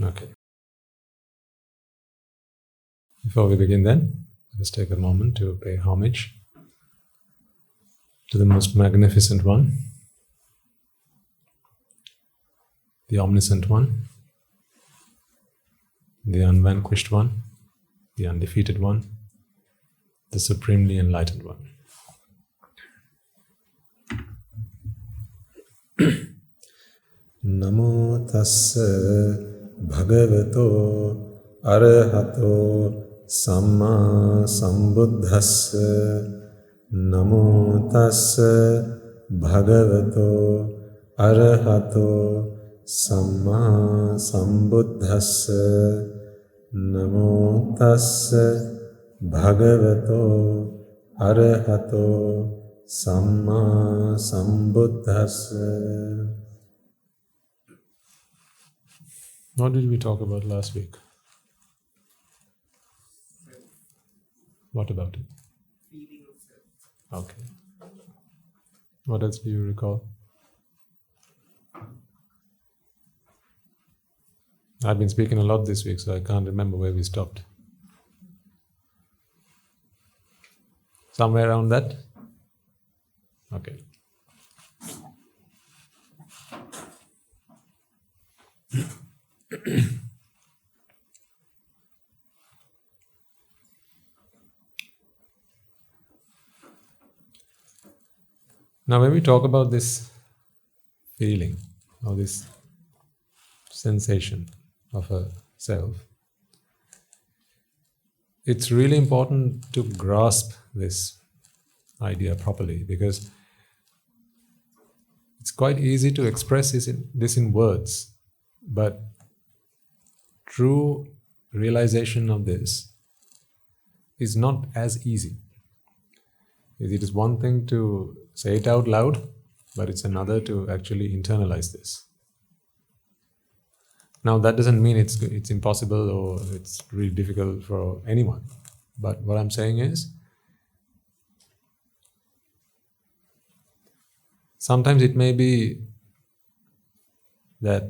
Okay. Before we begin then, let us take a moment to pay homage to the most magnificent one, the omniscient one, the unvanquished one, the undefeated one, the supremely enlightened one. Namo tassa bhagavato arahato samma sambuddhassa. Namo tassa bhagavato arahato samma sambuddhassa. Namo tassa bhagavato arahato samma sambuddhassa. What did we talk about last week? What about it? Feeling of self. Okay. What else do you recall? I've been speaking a lot this week, so I can't remember where we stopped. Somewhere around that? Okay. Now, when we talk about this feeling or this sensation of a self, it's really important to grasp this idea properly, because it's quite easy to express this in words, but true realization of this is not as easy. It is one thing to say it out loud, but it's another to actually internalize this. Now, that doesn't mean it's impossible or it's really difficult for anyone. But what I'm saying is, sometimes it may be that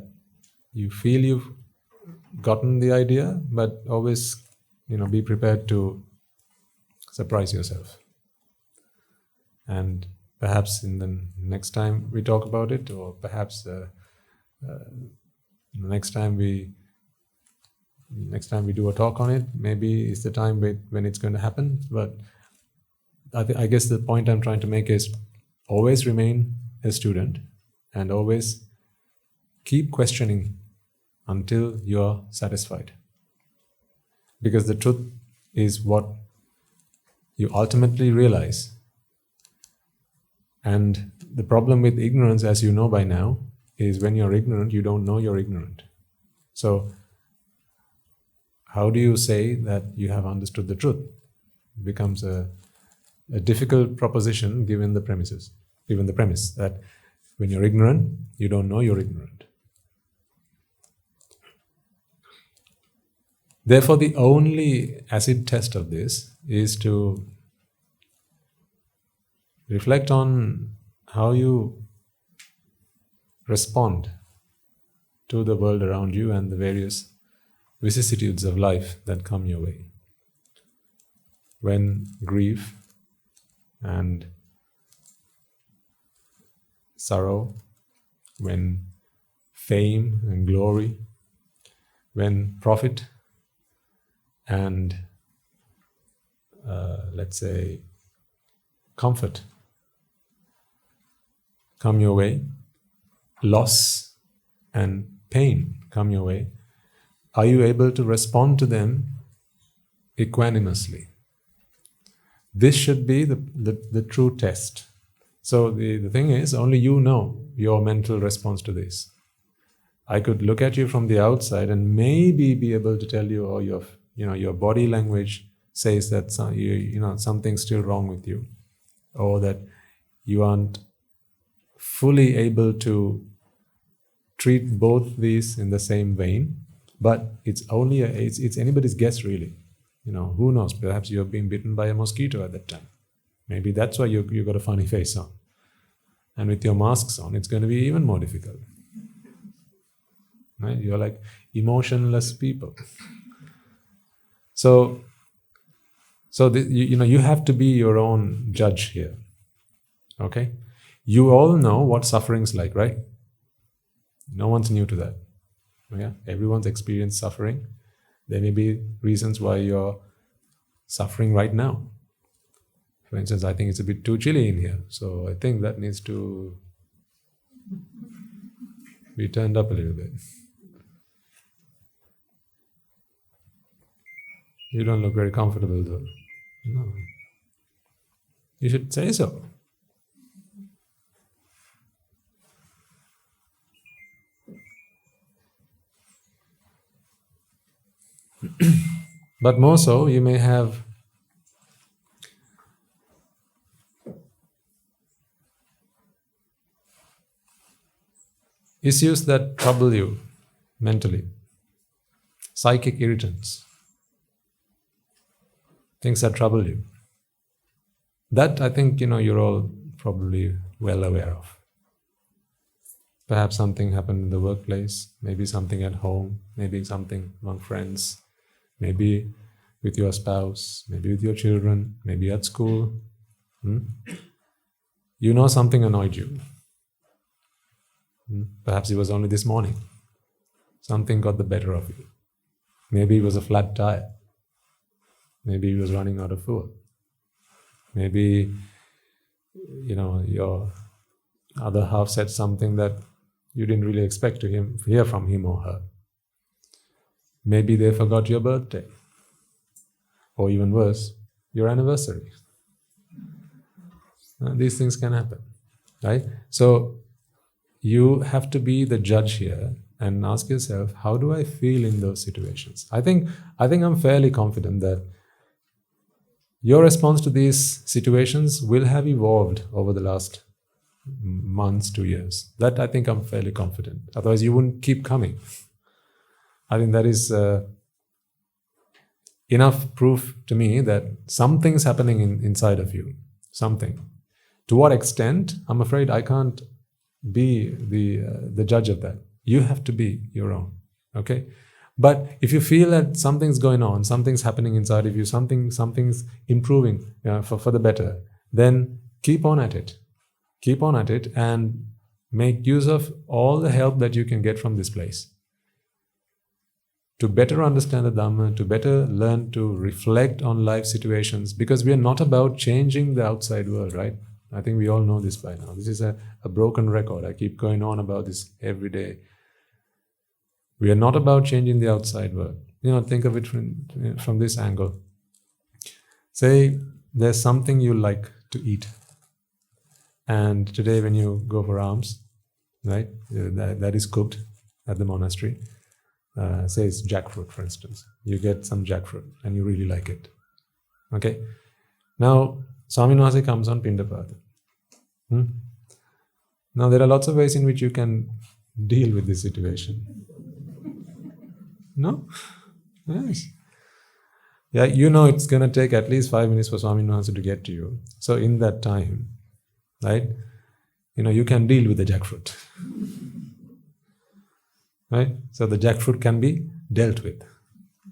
you feel you've gotten the idea, but always, be prepared to surprise yourself. And perhaps in the next time we talk about it, or perhaps next time we do a talk on it, maybe it's the time when it's going to happen. But I guess the point I'm trying to make is always remain a student and always keep questioning until you're satisfied. Because the truth is what you ultimately realize. And the problem with ignorance, as you know by now, is when you're ignorant, you don't know you're ignorant. So, how do you say that you have understood the truth? It becomes a difficult proposition given the premise that when you're ignorant, you don't know you're ignorant. Therefore, the only acid test of this is to reflect on how you respond to the world around you and the various vicissitudes of life that come your way. When grief and sorrow, when fame and glory, when profit and let's say comfort come your way, loss and pain come your way, are you able to respond to them equanimously? This should be the true test. So the thing is, only you know your mental response to this. I could look at you from the outside and maybe be able to tell you, or your body language says that something's still wrong with you, or that you aren't fully able to treat both these in the same vein. But it's only it's anybody's guess, really. Who knows? Perhaps you have been bitten by a mosquito at that time. Maybe that's why you got a funny face on. And with your masks on, it's going to be even more difficult. right? You're like emotionless people. So you have to be your own judge here. Okay? You all know what suffering's like, right? No one's new to that. Yeah? Everyone's experienced suffering. There may be reasons why you're suffering right now. For instance, I think it's a bit too chilly in here, so I think that needs to be turned up a little bit. You don't look very comfortable though. No. You should say so. But more so, you may have issues that trouble you mentally, psychic irritants, things that trouble you. That I think you're all probably well aware of. Perhaps something happened in the workplace, maybe something at home, maybe something among friends, maybe with your spouse, maybe with your children, maybe at school. You know something annoyed you. Perhaps it was only this morning. Something got the better of you. Maybe it was a flat tire. Maybe he was running out of fuel. Maybe, your other half said something that you didn't really expect to hear from him or her. Maybe they forgot your birthday. Or even worse, your anniversary. These things can happen, right? So, you have to be the judge here and ask yourself, how do I feel in those situations? I think I'm fairly confident that your response to these situations will have evolved over the last months to years. That I think I'm fairly confident. Otherwise you wouldn't keep coming. I think that is enough proof to me that something's happening inside of you. Something. To what extent, I'm afraid I can't be the judge of that. You have to be your own. Okay? But if you feel that something's going on, something's happening inside of you, something's improving for the better, then keep on at it. Keep on at it and make use of all the help that you can get from this place. To better understand the Dhamma, to better learn to reflect on life situations, because we are not about changing the outside world, right? I think we all know this by now. This is a broken record. I keep going on about this every day. We are not about changing the outside world. Think of it from this angle. Say there's something you like to eat. And today when you go for alms, right, that is cooked at the monastery. Say it's jackfruit, for instance. You get some jackfruit and you really like it. Okay? Now, Swamin Wahanse comes on Pindapata. Now, there are lots of ways in which you can deal with this situation. No? Yes. Yeah, it's going to take at least 5 minutes for Swamin Wahanse to get to you. So in that time, right, you can deal with the jackfruit. Right? So the jackfruit can be dealt with.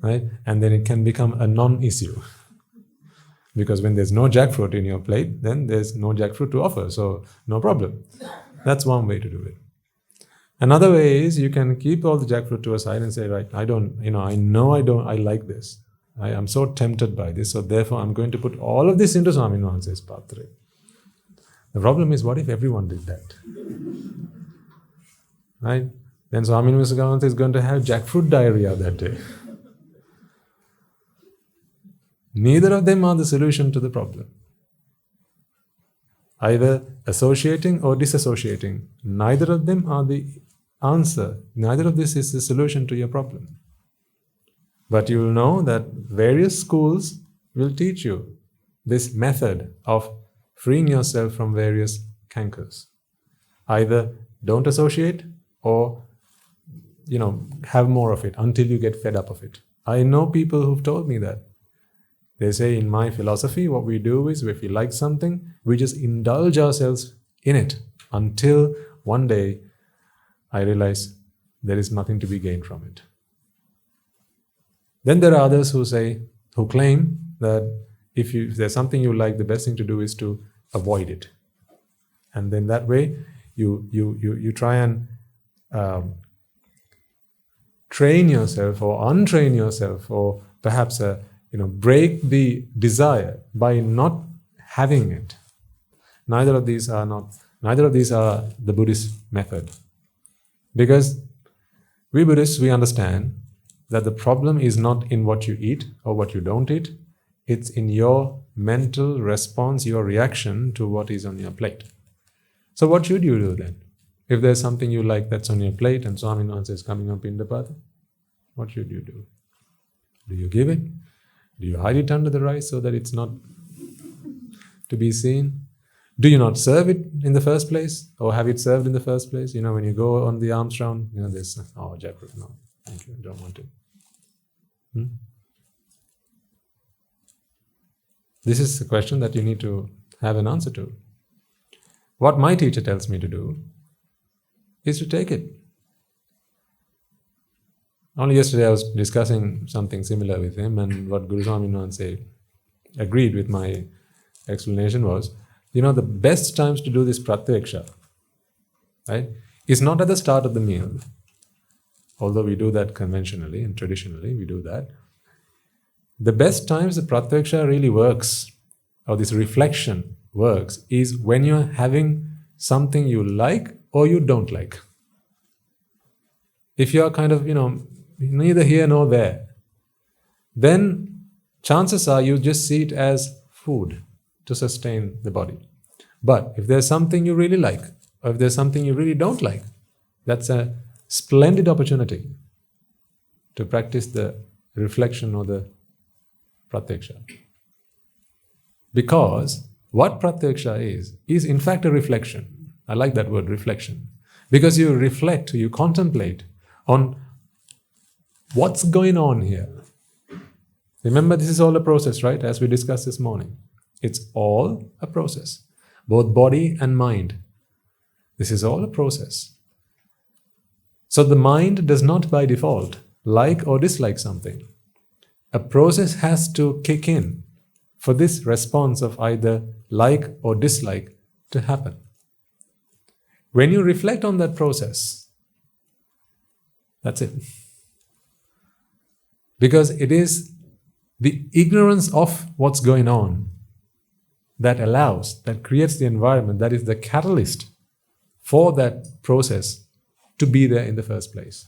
Right? And then it can become a non-issue. Because when there's no jackfruit in your plate, then there's no jackfruit to offer. So no problem. That's one way to do it. Another way is you can keep all the jackfruit to a side and say, right, I like this. I am so tempted by this, so therefore I'm going to put all of this into Swamin Wahanse's patre. The problem is, what if everyone did that? Right? Then Swamin Wahanse is going to have jackfruit diarrhea that day. Neither of them are the solution to the problem. Either associating or disassociating, neither of them are the answer. Neither of this is the solution to your problem. But you will know that various schools will teach you this method of freeing yourself from various cankers. Either don't associate or, have more of it until you get fed up of it. I know people who've told me that. They say, in my philosophy, what we do is, if we like something, we just indulge ourselves in it until one day I realize there is nothing to be gained from it. Then there are others who claim that if there's something you like, the best thing to do is to avoid it. And then that way, you try and train yourself or untrain yourself, or perhaps break the desire by not having it. Neither of these are the Buddhist method. Because we Buddhists, we understand that the problem is not in what you eat or what you don't eat. It's in your mental response, your reaction to what is on your plate. So what should you do then? If there's something you like that's on your plate and Swaminathan says coming up in the path, what should you do? Do you give it? Do you hide it under the rice so that it's not to be seen? Do you not serve it in the first place, or have it served in the first place? When you go on the alms round, this, Jaipur, no, thank you, I don't want it. This is a question that you need to have an answer to. What my teacher tells me to do is to take it. Only yesterday I was discussing something similar with him, and what Guru Swaminathan said agreed with my explanation was, the best times to do this pratyaksha, right, is not at the start of the meal, although we do that conventionally and traditionally, we do that. The best times the pratyaksha really works, or this reflection works, is when you're having something you like or you don't like. If you're kind of, neither here nor there, then chances are you just see it as food to sustain the body. But if there's something you really like, or if there's something you really don't like, that's a splendid opportunity to practice the reflection or the pratyaksha. Because what pratyaksha is in fact a reflection. I like that word, reflection. Because you reflect, you contemplate on what's going on here. Remember, this is all a process, right? As we discussed this morning. It's all a process. Both body and mind. This is all a process. So the mind does not by default like or dislike something. A process has to kick in for this response of either like or dislike to happen. When you reflect on that process, that's it. Because it is the ignorance of what's going on that creates the environment, that is the catalyst for that process to be there in the first place.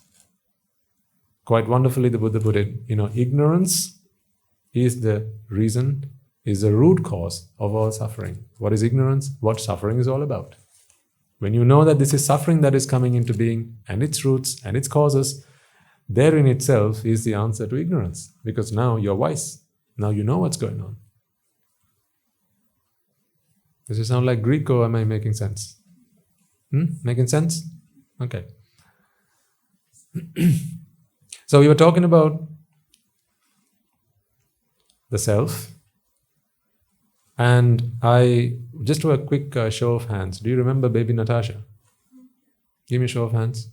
Quite wonderfully, the Buddha put it, ignorance is the reason, is the root cause of all suffering. What is ignorance? What suffering is all about. When you know that this is suffering that is coming into being, and its roots and its causes, there in itself is the answer to ignorance. Because now you're wise. Now you know what's going on. Does it sound like Greek, or am I making sense? Making sense? Okay. So we were talking about the self, and I just do a quick show of hands. Do you remember baby Natasha? Give me a show of hands.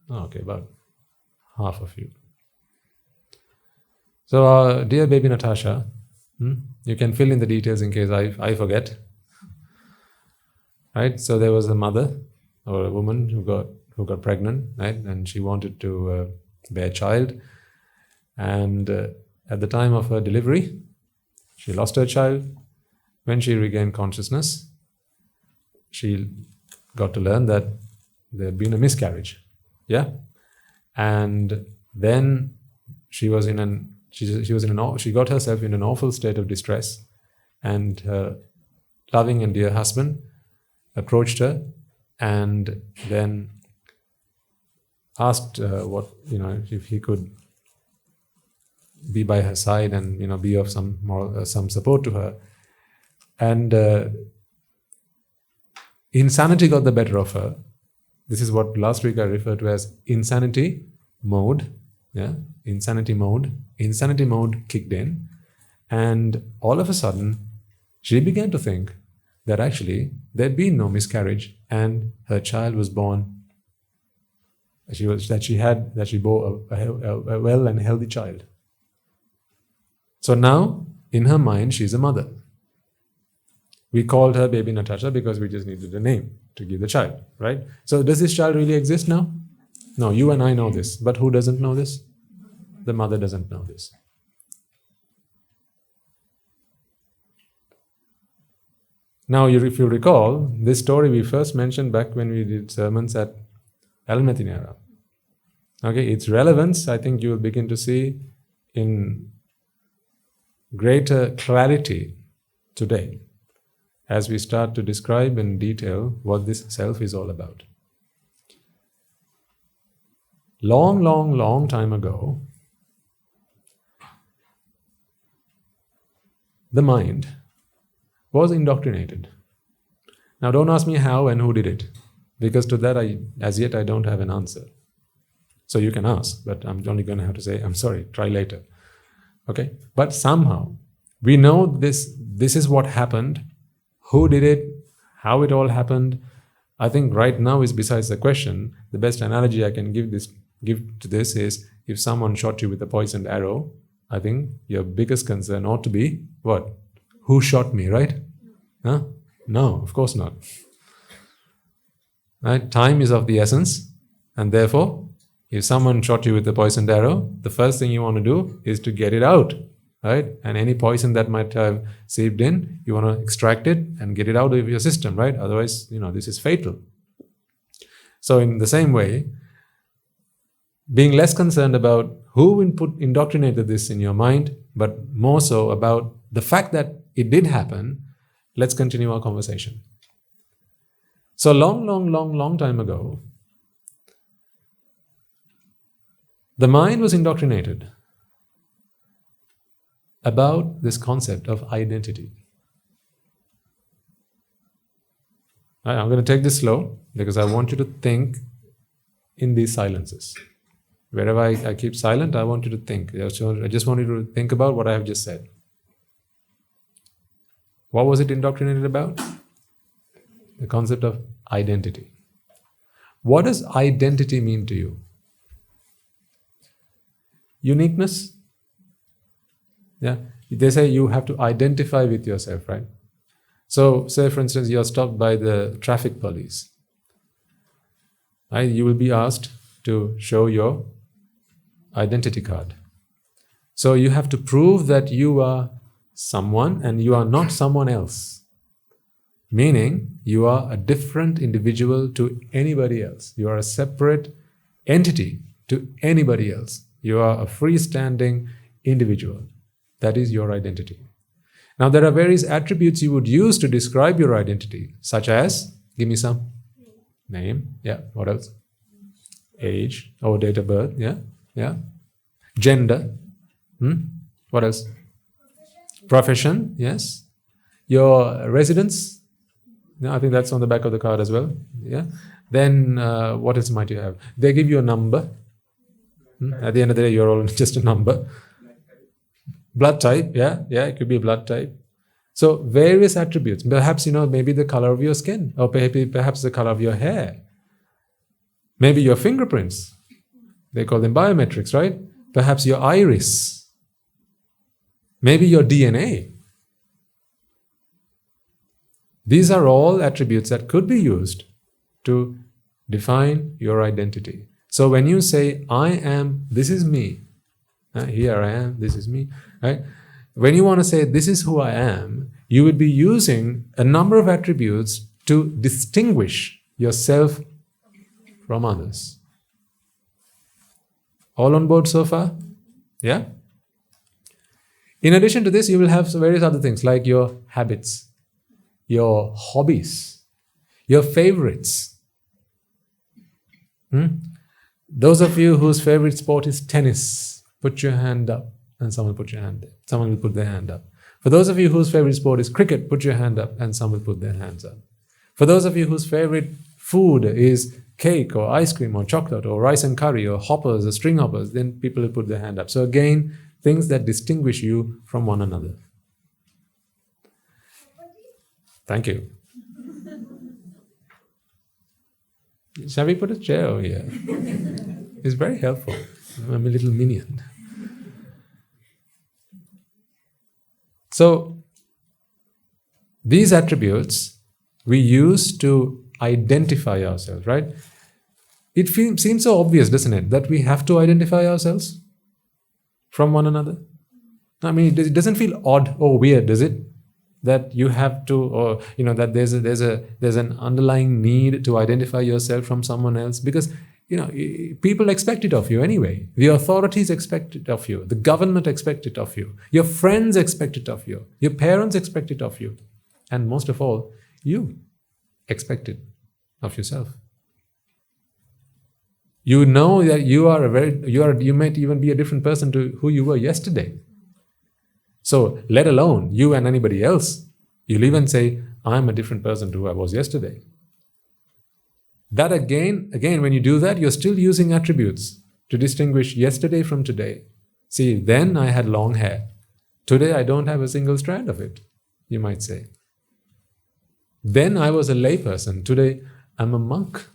Okay, about half of you. So, dear baby Natasha, you can fill in the details in case I forget. Right? So there was a mother or a woman who got pregnant, right? And she wanted to bear a child. And at the time of her delivery, she lost her child. When she regained consciousness, she got to learn that there had been a miscarriage. Yeah? And then she got herself in an awful state of distress, and her loving and dear husband approached her and then asked if he could be by her side and be of some support to her. And insanity got the better of her. This is what last week I referred to as insanity mode. Yeah, insanity mode. Insanity mode kicked in, and all of a sudden she began to think that actually there'd been no miscarriage and her child was born that she bore a well and healthy child. So now, in her mind, she's a mother. We called her baby Natasha because we just needed a name to give the child, right? So does this child really exist now? No, you and I know this. But who doesn't know this? The mother doesn't know this. Now, if you recall, this story we first mentioned back when we did sermons at Almatinara. Okay, its relevance, I think you will begin to see in greater clarity today as we start to describe in detail what this self is all about. Long time ago, the mind was indoctrinated. Now don't ask me how and who did it, because to that as yet I don't have an answer. So you can ask, but I'm only going to have to say, I'm sorry, try later. Okay? But somehow, we know this is what happened, who did it, how it all happened. I think right now is besides the question, the best analogy I can give to this is, if someone shot you with a poisoned arrow, I think your biggest concern ought to be, what? Who shot me, right? Huh? No, of course not. Right? Time is of the essence, and therefore, if someone shot you with a poisoned arrow, the first thing you want to do is to get it out, right? And any poison that might have seeped in, you want to extract it and get it out of your system, right? Otherwise, this is fatal. So in the same way, being less concerned about who indoctrinated this in your mind, but more so about the fact that it did happen, let's continue our conversation. So long time ago, the mind was indoctrinated about this concept of identity. Right, I'm going to take this slow because I want you to think in these silences. Wherever I keep silent, I want you to think. I just want you to think about what I have just said. What was it indoctrinated about? The concept of identity. What does identity mean to you? Uniqueness? Yeah. They say you have to identify with yourself, right? So, say for instance, you're stopped by the traffic police. Right? You will be asked to show your identity card. So you have to prove that you are someone and you are not someone else. Meaning, you are a different individual to anybody else. You are a separate entity to anybody else. You are a freestanding individual. That is your identity. Now, there are various attributes you would use to describe your identity, such as, give me some. Name, yeah. What else? Age or date of birth, yeah. Yeah. Gender. What else? Profession, yes. Your residence. I think that's on the back of the card as well. Yeah. Then what else might you have? They give you a number. At the end of the day, you're all just a number. Blood type, yeah, it could be a blood type. So various attributes. Perhaps, maybe the color of your skin, or perhaps the color of your hair. Maybe your fingerprints. They call them biometrics, right? Perhaps your iris. Maybe your DNA. These are all attributes that could be used to define your identity. So when you say, I am, this is me. Here I am, this is me. Right? When you want to say, this is who I am, you would be using a number of attributes to distinguish yourself from others. All on board so far? Yeah? In addition to this, you will have various other things like your habits, your hobbies, your favorites. Those of you whose favorite sport is tennis, put your hand up, and someone put your hand there. Someone will put their hand up. For those of you whose favorite sport is cricket, put your hand up, and someone will put their hands up. For those of you whose favorite food is cake or ice cream or chocolate or rice and curry or hoppers or string hoppers, then people will put their hand up. So again, things that distinguish you from one another. Thank you. Shall we put a chair over here? It's very helpful. I'm a little minion. So, these attributes we use to identify ourselves, right? It seems so obvious, doesn't it, that we have to identify ourselves from one another? I mean, it doesn't feel odd or weird, does it? That you have to, or that there's an underlying need to identify yourself from someone else, because people expect it of you anyway. The authorities expect it of you. The government expect it of you. Your friends expect it of you. Your parents expect it of you. And most of all, you expect it of yourself. You know that you might even be a different person to who you were yesterday. So, let alone you and anybody else, you'll even say, I'm a different person to who I was yesterday. That again, when you do that, you're still using attributes to distinguish yesterday from today. See, then I had long hair. Today I don't have a single strand of it, you might say. Then I was a layperson. Today I'm a monk.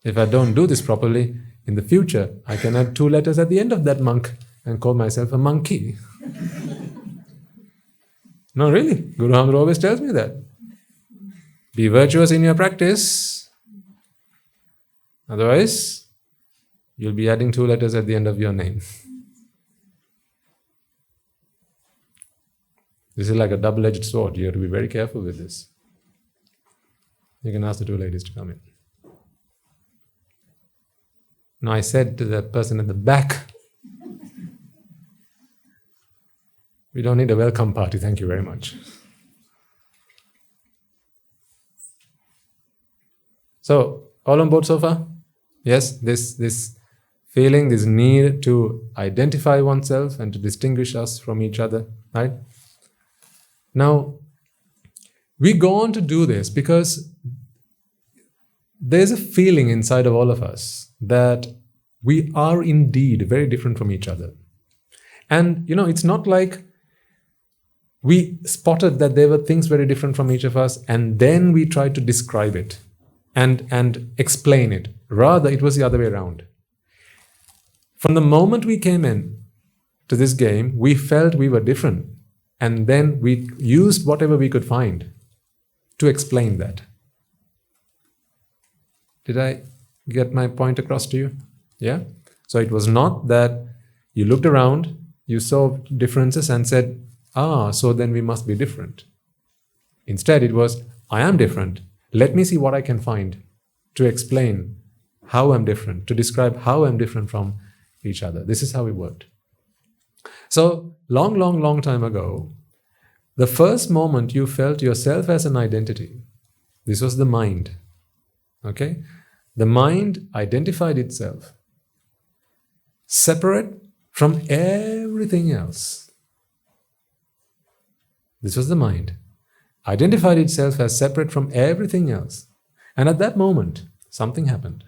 If I don't do this properly, in the future, I can add 2 letters at the end of that monk and call myself a monkey. No, really. Guru Hamdra always tells me that. Be virtuous in your practice. Otherwise, you'll be adding 2 letters at the end of your name. This is like a double-edged sword. You have to be very careful with this. You can ask the 2 ladies to come in. Now, I said to the person at the back, we don't need a welcome party, thank you very much. So, all on board so far? Yes, this feeling, this need to identify oneself and to distinguish us from each other, right? Now, we go on to do this because there's a feeling inside of all of us that we are indeed very different from each other. And, it's not like we spotted that there were things very different from each of us and then we tried to describe it and explain it. Rather, it was the other way around. From the moment we came in to this game, we felt we were different. And then we used whatever we could find to explain that. Did I get my point across to you? Yeah? So it was not that you looked around, you saw differences and said, so then we must be different. Instead, it was, I am different. Let me see what I can find to explain how I'm different, to describe how I'm different from each other. This is how it worked. So, long time ago, the first moment you felt yourself as an identity, this was the mind. Okay? The mind identified itself separate from everything else. This was the mind. Identified itself as separate from everything else. And at that moment, something happened.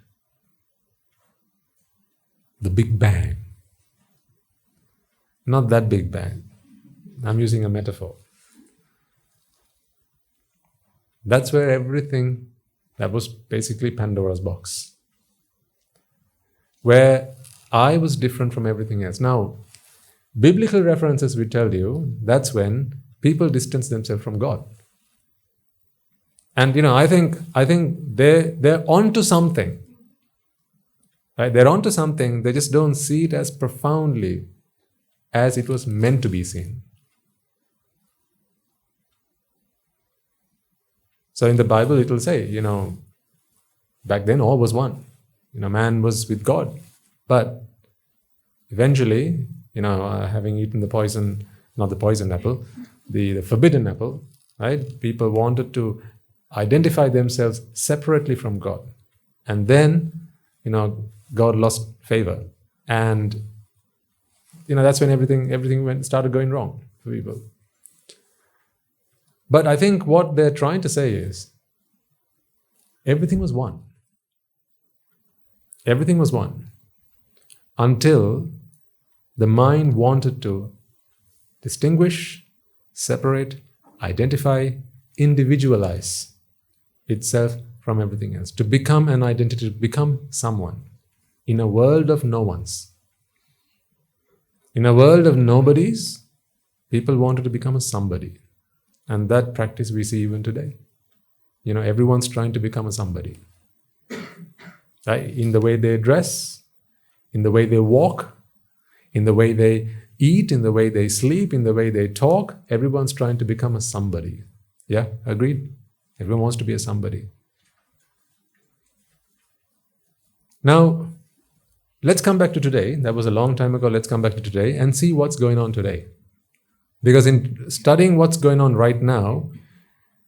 The Big Bang. Not that Big Bang. I'm using a metaphor. That's where everything, that was basically Pandora's box. Where I was different from everything else. Now, biblical references will tell you that's when people distance themselves from God. And I think they're onto something. Right? They're onto something, they just don't see it as profoundly as it was meant to be seen. So in the Bible it will say, back then all was one. Man was with God. But eventually, having eaten the poison, not the poison apple, the forbidden apple, right? People wanted to identify themselves separately from God. And then, God lost favor. And, that's when everything started going wrong for people. But I think what they're trying to say is, everything was one. Everything was one. Until the mind wanted to distinguish, separate, identify, individualize itself from everything else, to become an identity, to become someone in a world of no ones. In a world of nobodies, people wanted to become a somebody. And that practice we see even today. Everyone's trying to become a somebody. Right? In the way they dress, in the way they walk, in the way they eat, in the way they sleep, in the way they talk, everyone's trying to become a somebody. Yeah, agreed? Everyone wants to be a somebody. Now, let's come back to today. That was a long time ago. Let's come back to today and see what's going on today. Because in studying what's going on right now,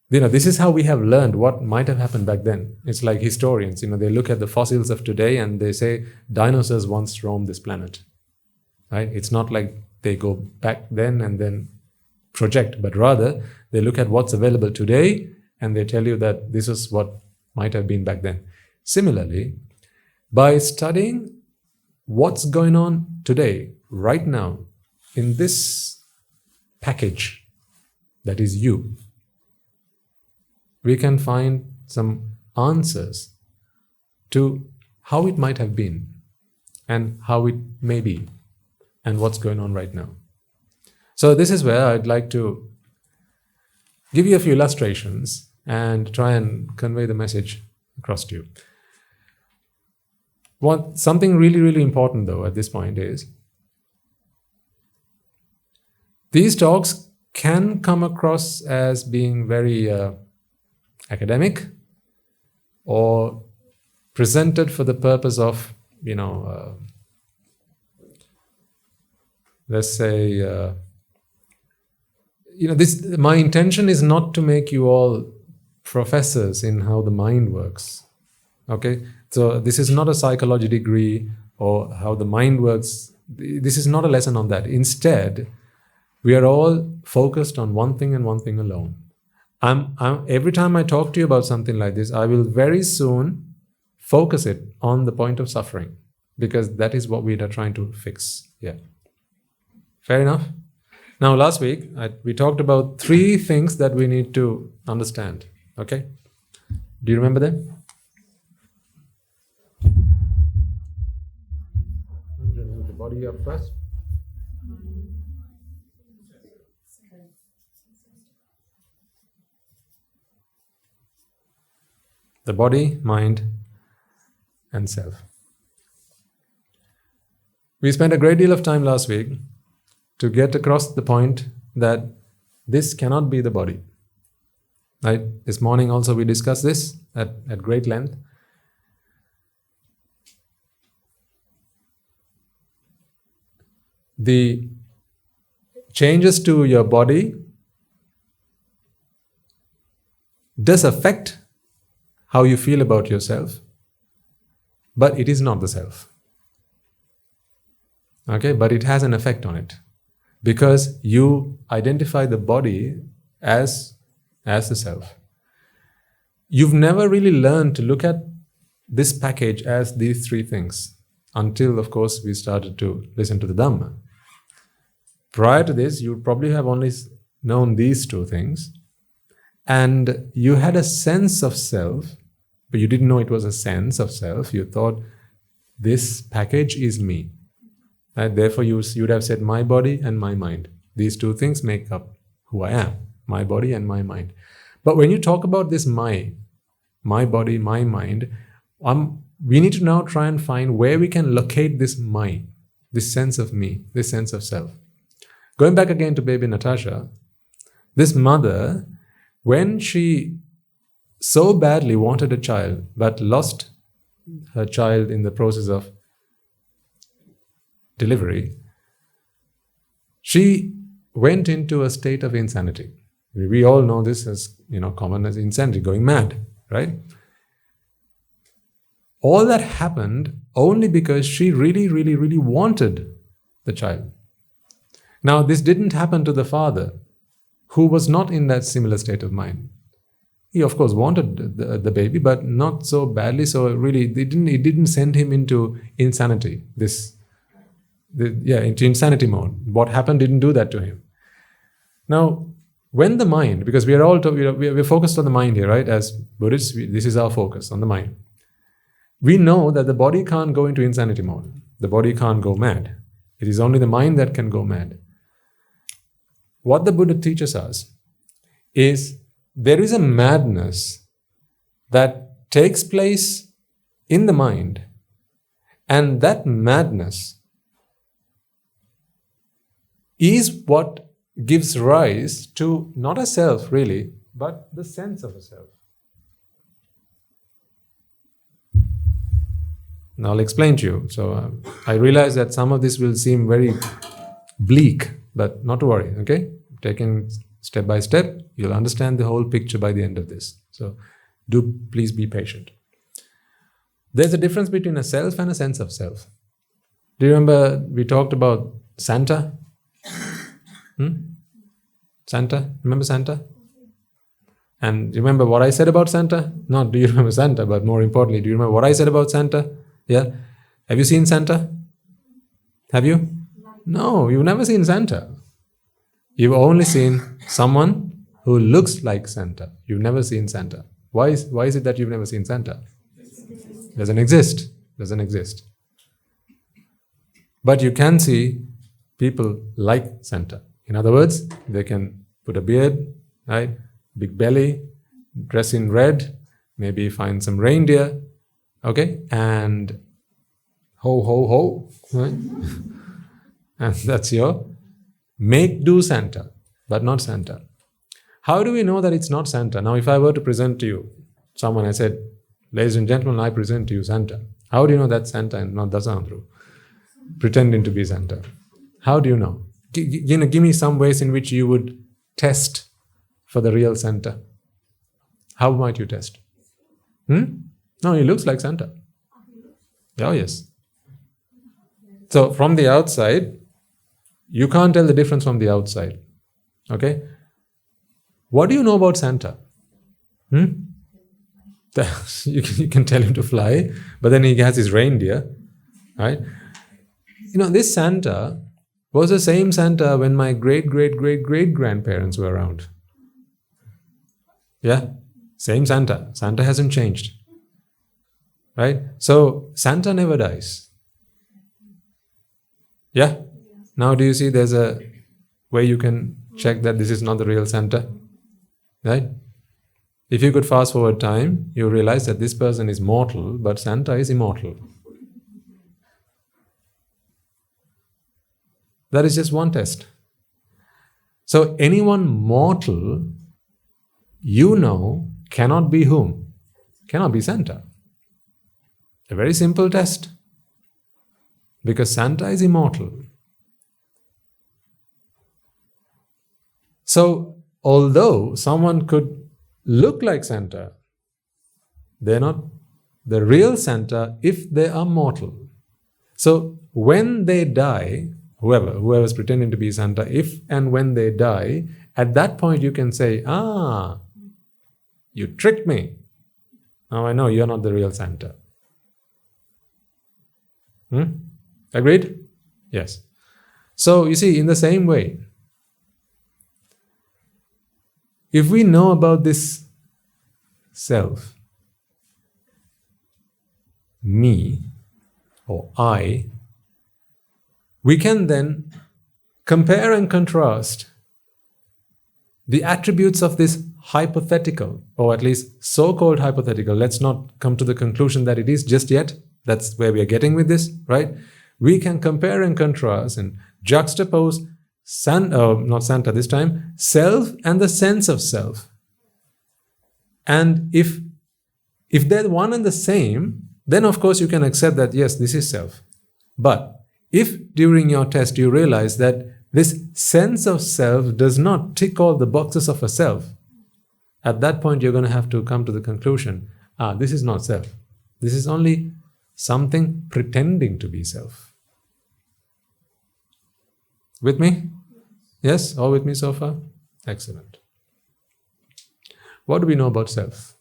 this is how we have learned what might have happened back then. It's like historians, they look at the fossils of today and they say dinosaurs once roamed this planet. Right? It's not like they go back then and then project, but rather they look at what's available today and they tell you that this is what might have been back then. Similarly, by studying what's going on today, right now, in this package that is you, we can find some answers to how it might have been and how it may be and what's going on right now. So this is where I'd like to give you a few illustrations and try and convey the message across to you. Something really, really important though at this point is, these talks can come across as being very academic or presented for the purpose of, let's say, my intention is not to make you all professors in how the mind works. Okay? So this is not a psychology degree or how the mind works. This is not a lesson on that. Instead, we are all focused on one thing and one thing alone. Every time I talk to you about something like this, I will very soon focus it on the point of suffering, because that is what we are trying to fix. Yeah. Fair enough? Now, last week, we talked about 3 things that we need to understand. Okay? Do you remember them? I'm going to move the body up first. The body, mind, and self. We spent a great deal of time last week to get across the point that this cannot be the body. Right? This morning also we discussed this at great length. The changes to your body does affect how you feel about yourself, but it is not the self. Okay, but it has an effect on it, because you identify the body as the self. You've never really learned to look at this package as these 3 things until, of course, we started to listen to the Dhamma. Prior to this, you probably have only known these 2 things, and you had a sense of self, but you didn't know it was a sense of self. You thought, this package is me. And therefore, you would have said, my body and my mind. These 2 things make up who I am, my body and my mind. But when you talk about this my body, my mind, we need to now try and find where we can locate this my, this sense of me, this sense of self. Going back again to baby Natasha, this mother, when she so badly wanted a child, but lost her child in the process of delivery, she went into a state of insanity. We all know this as, common as insanity, going mad, right? All that happened only because she really, really, really wanted the child. Now, this didn't happen to the father, who was not in that similar state of mind. He, of course, wanted the baby, but not so badly. So really, it didn't send him into insanity. Into insanity mode. What happened didn't do that to him. Now, When the mind, because we are all we're focused on the mind here, right? As Buddhists, this is our focus on the mind. We know that the body can't go into insanity mode. The body can't go mad. It is only the mind that can go mad. What the Buddha teaches us is there is a madness that takes place in the mind, and that madness is what gives rise to not a self really, but the sense of a self. Now I'll explain to you. So I realize that some of this will seem very bleak, but not to worry, okay? Taking step by step, you'll understand the whole picture by the end of this. So do please be patient. There's a difference between a self and a sense of self. Do you remember we talked about Santa? Santa? Remember Santa? And remember what I said about Santa? Not do you remember Santa, but more importantly, do you remember what I said about Santa? Yeah? Have you seen Santa? Have you? No, you've never seen Santa. You've only seen someone who looks like Santa. You've never seen Santa. Why is it that you've never seen Santa? Doesn't exist. Doesn't exist. But you can see people like Santa. In other words, they can put a beard, right? Big belly, dress in red, maybe find some reindeer, okay? And ho, ho, ho, right? And that's your make-do Santa, but not Santa. How do we know that it's not Santa? Now, if I were to present to you someone, I said, ladies and gentlemen, I present to you Santa. How do you know that's Santa and not Dasandru? Pretending to be Santa. How do you know? Give me some ways in which you would test for the real Santa. How might you test? No, he looks like Santa. Oh, yes. So, from the outside, you can't tell the difference from the outside. Okay? What do you know about Santa? You can tell him to fly, but then he has his reindeer, right? This Santa was the same Santa when my great-great-great-great-grandparents were around. Yeah? Same Santa. Santa hasn't changed. Right? So, Santa never dies. Yeah? Now do you see there's a way you can check that this is not the real Santa? Right? If you could fast forward time, you realize that this person is mortal, but Santa is immortal. That is just one test. So anyone mortal, cannot be whom? Cannot be Santa. A very simple test. Because Santa is immortal. So, although someone could look like Santa, they're not the real Santa if they are mortal. So, when they die, whoever's pretending to be Santa, if and when they die, at that point you can say, you tricked me. Now I know you're not the real Santa. Agreed? Yes. So, you see, in the same way, if we know about this self, me, or I, we can then compare and contrast the attributes of this hypothetical, or at least so-called hypothetical. Let's not come to the conclusion that it is just yet. That's where we are getting with this, right? We can compare and contrast and juxtapose not Santa this time, self and the sense of self. And if they're one and the same, then of course you can accept that, yes, this is self. But if during your test you realize that this sense of self does not tick all the boxes of a self, at that point you're going to have to come to the conclusion, this is not self. This is only something pretending to be self. With me? Yes? All with me so far? Excellent. What do we know about self?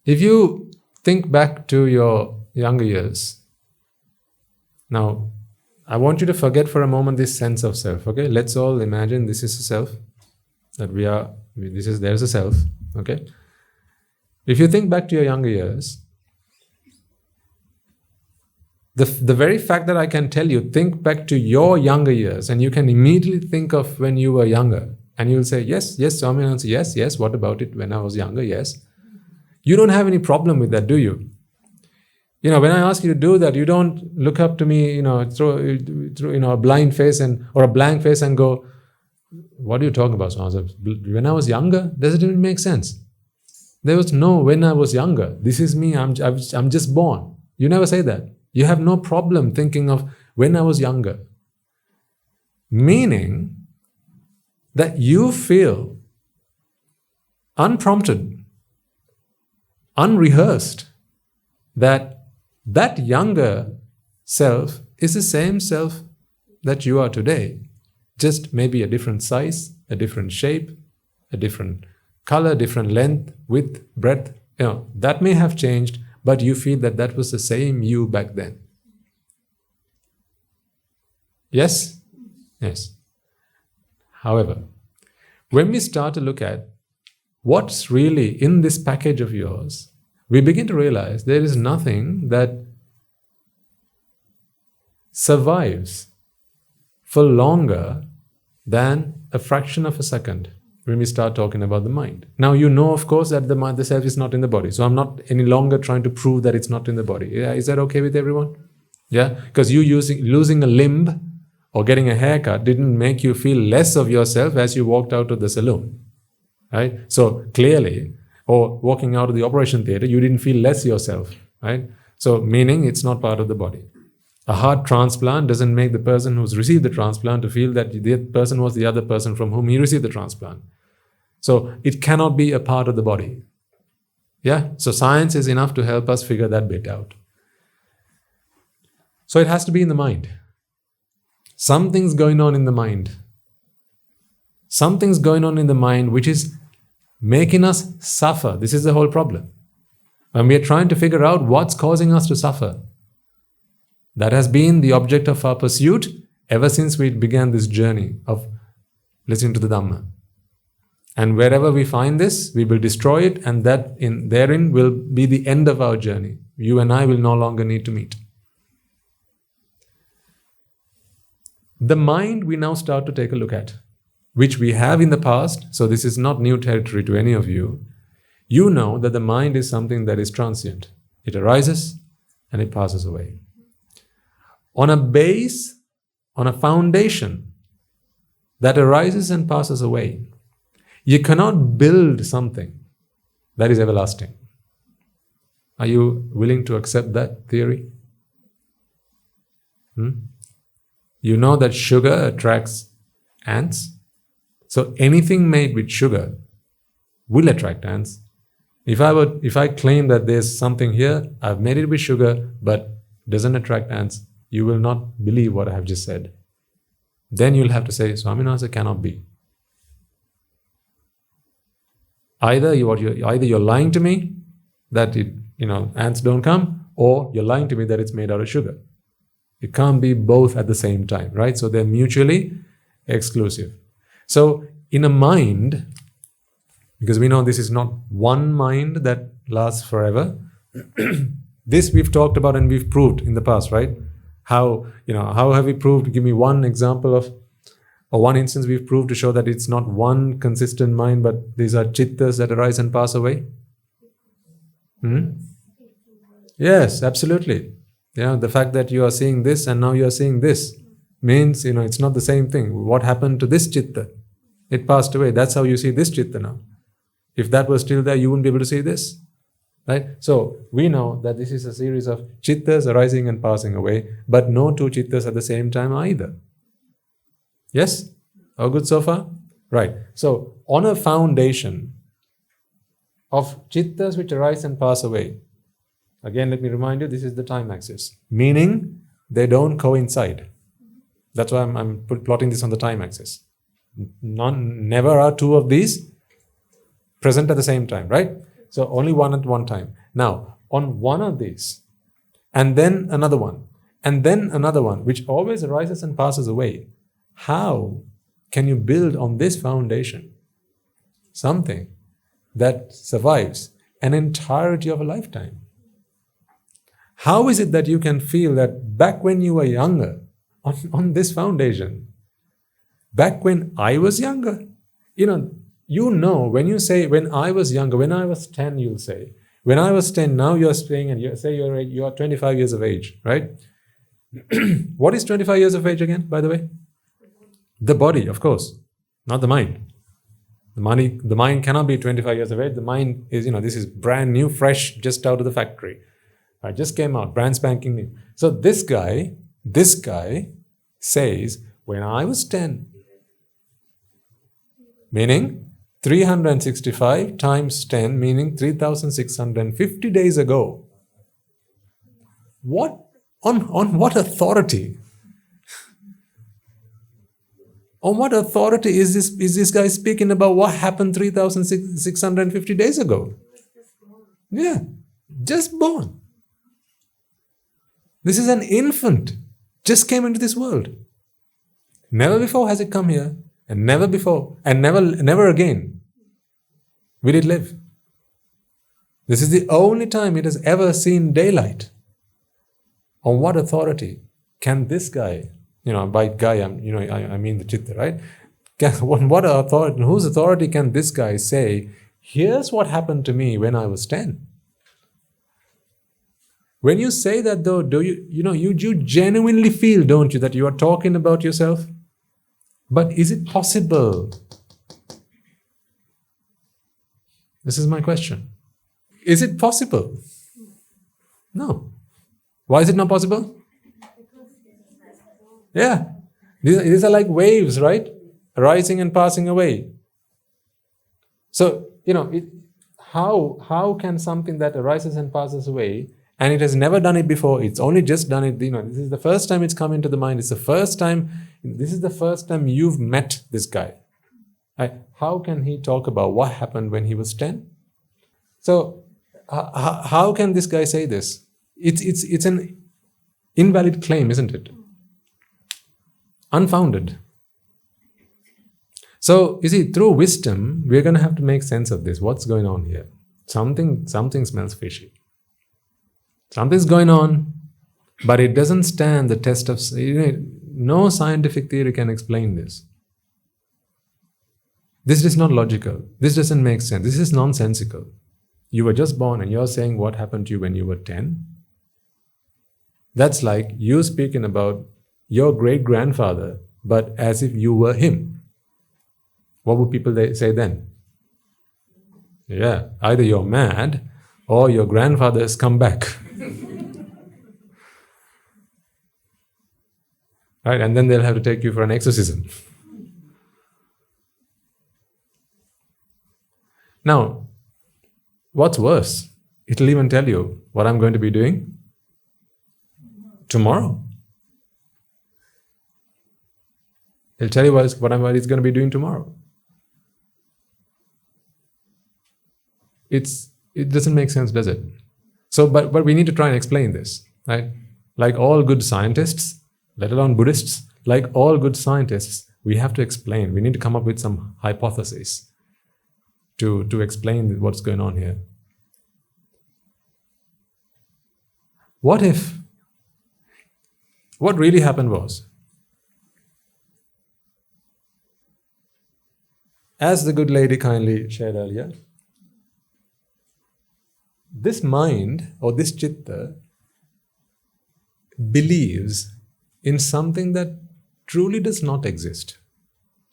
If you think back to your younger years, Now, I want you to forget for a moment this sense of self. Okay, let's all imagine this is a self, that there's a self. Okay, if you think back to your younger years, the very fact that I can tell you, think back to your younger years, and you can immediately think of when you were younger, and you will say, yes, Swaminathan, yes, what about it when I was younger? Yes. You don't have any problem with that, do you? When I ask you to do that, you don't look up to me, through a blind face or a blank face and go, what are you talking about, Swaminathan? When I was younger, does it even make sense? There was no when I was younger. This is me, I'm just born. You never say that. You have no problem thinking of when I was younger. Meaning that you feel unprompted, unrehearsed, that younger self is the same self that you are today, just maybe a different size, a different shape, a different color, different length, width, breadth. That may have changed, but you feel that was the same you back then. Yes? Yes. However, when we start to look at what's really in this package of yours, we begin to realize there is nothing that survives for longer than a fraction of a second when we start talking about the mind. Now, of course, that the mind, the self is not in the body. So I'm not any longer trying to prove that it's not in the body. Yeah, is that okay with everyone? Yeah? Because losing a limb or getting a haircut didn't make you feel less of yourself as you walked out of the saloon. Right? So clearly, or walking out of the operation theater, you didn't feel less yourself. Right? So meaning it's not part of the body. A heart transplant doesn't make the person who's received the transplant to feel that the person was the other person from whom he received the transplant. So it cannot be a part of the body. Yeah? So science is enough to help us figure that bit out. So it has to be in the mind. Something's going on in the mind. Something's going on in the mind which is making us suffer. This is the whole problem. When we are trying to figure out what's causing us to suffer, that has been the object of our pursuit ever since we began this journey of listening to the Dhamma. And wherever we find this, we will destroy it, and therein will be the end of our journey. You and I will no longer need to meet. The mind we now start to take a look at, which we have in the past, so this is not new territory to any of you. You know that the mind is something that is transient. It arises and it passes away. On a base, on a foundation that arises and passes away, you cannot build something that is everlasting. Are you willing to accept that theory? You know that sugar attracts ants. So anything made with sugar will attract ants. If I claim that there's something here, I've made it with sugar, but doesn't attract ants, you will not believe what I have just said. Then you'll have to say, Swaminathan, cannot be. Either you're lying to me that ants don't come, or you're lying to me that it's made out of sugar. It can't be both at the same time, right? So they're mutually exclusive. So in a mind, because we know this is not one mind that lasts forever, this we've talked about and we've proved in the past, right? How have we proved? Give me one example of, or one instance we've proved to show that it's not one consistent mind, but these are chittas that arise and pass away. Yes, absolutely. The fact that you are seeing this and now you are seeing this means, it's not the same thing. What happened to this chitta? It passed away. That's how you see this chitta now. If that was still there, you wouldn't be able to see this. Right? So we know that this is a series of chittas arising and passing away, but no two chittas at the same time either. Yes? All good so far? Right. So on a foundation of chittas which arise and pass away, again, let me remind you, this is the time axis. Meaning, they don't coincide. That's why I'm plotting this on the time axis. Never are two of these present at the same time, right? So only one at one time. Now, on one of these, and then another one, and then another one, which always arises and passes away. How can you build on this foundation something that survives an entirety of a lifetime? How is it that you can feel that back when you were younger, on this foundation, back when I was younger, when you say, when I was younger, when I was 10, you'll say, when I was 10, now you're saying, and you say you're 25 years of age, right? What is 25 years of age again, by the way? The body, of course, not the mind. The mind cannot be 25 years of age. The mind is, this is brand new, fresh, just out of the factory. I just came out, brand spanking new. So this guy says, when I was 10, meaning 365 times 10, meaning 3,650 days ago. What? On what authority? On what authority is this guy speaking about what happened 3,650 days ago? Yeah, just born. This is an infant, just came into this world. Never before has it come here, and never before, and never again will it live. This is the only time it has ever seen daylight. On what authority can this guy, by guy, I mean the chitta, right? On what authority, whose authority can this guy say, here's what happened to me when I was 10? When you say that though, do you genuinely feel, don't you, that you are talking about yourself? But is it possible? This is my question. Is it possible? No. Why is it not possible? Yeah. These are like waves, right? Arising and passing away. So, how can something that arises and passes away, and it has never done it before, it's only just done it, this is the first time it's come into the mind, this is the first time you've met this guy. How can he talk about what happened when he was 10? So, how can this guy say this? It's an invalid claim, isn't it? Unfounded. So, you see, through wisdom, we're going to have to make sense of this. What's going on here? Something smells fishy. Something's going on, but it doesn't stand the test of... no scientific theory can explain this. This is not logical. This doesn't make sense. This is nonsensical. You were just born and you're saying what happened to you when you were 10? That's like you speaking about your great-grandfather, but as if you were him. What would people say then? Yeah, either you're mad or your grandfather has come back. Right, and then they'll have to take you for an exorcism. Now, what's worse? It'll even tell you what I'm going to be doing tomorrow. It'll tell you what it's going to be doing tomorrow. It doesn't make sense, does it? So, but we need to try and explain this, right? Like all good scientists, let alone Buddhists, like all good scientists, we have to explain. We need to come up with some hypothesis to explain what's going on here. What really happened was, as the good lady kindly shared earlier, this mind or this chitta believes in something that truly does not exist.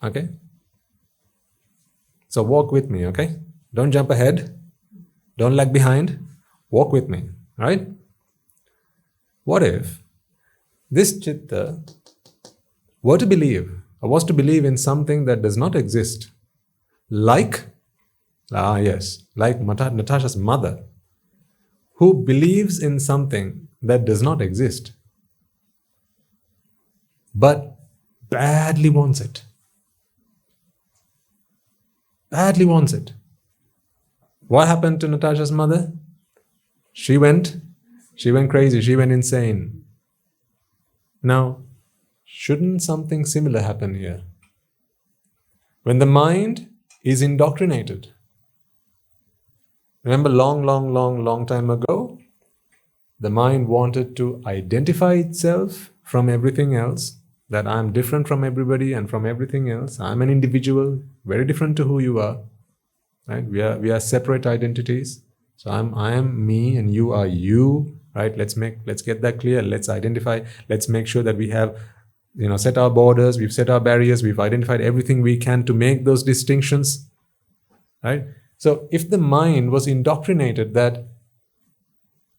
Okay? So walk with me, okay? Don't jump ahead. Don't lag behind. Walk with me, right? What if this chitta were to believe, or was to believe in something that does not exist, like Natasha's mother, who believes in something that does not exist, but badly wants it. Badly wants it. What happened to Natasha's mother? She went crazy, she went insane. Now, shouldn't something similar happen here? When the mind is indoctrinated. Remember long time ago, the mind wanted to identify itself from everything else, that I'm different from everybody and from everything else. I'm an individual, very different to who you are. Right? We are separate identities. So I am me and you are you. Right? Let's get that clear. Let's identify. Let's make sure that we have, set our borders. We've set our barriers. We've identified everything we can to make those distinctions. Right? So if the mind was indoctrinated that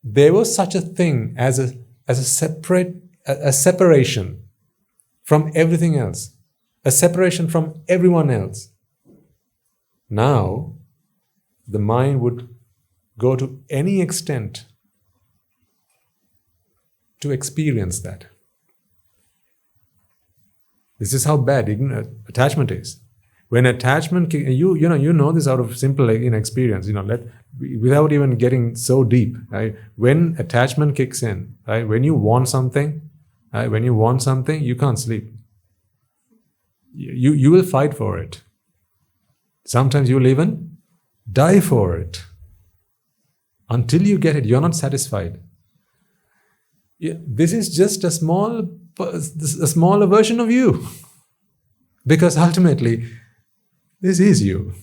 there was such a thing as a separation from everything else, a separation from everyone else, now the mind would go to any extent to experience that. This is how bad attachment is. When attachment, you know this out of simple experience. Without even getting so deep, right? When attachment kicks in, right? When you want something, right? You can't sleep. You will fight for it. Sometimes you will even die for it. Until you get it, you're not satisfied. This is just a smaller version of you, because ultimately, this is you.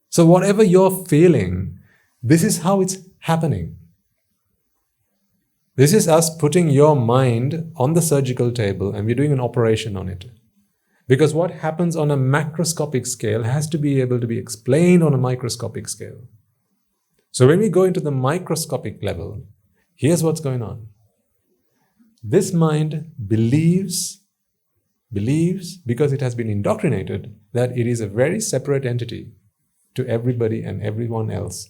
So whatever you're feeling, this is how it's happening. This is us putting your mind on the surgical table and we're doing an operation on it. Because what happens on a macroscopic scale has to be able to be explained on a microscopic scale. So when we go into the microscopic level, here's what's going on. This mind believes because it has been indoctrinated that it is a very separate entity to everybody and everyone else.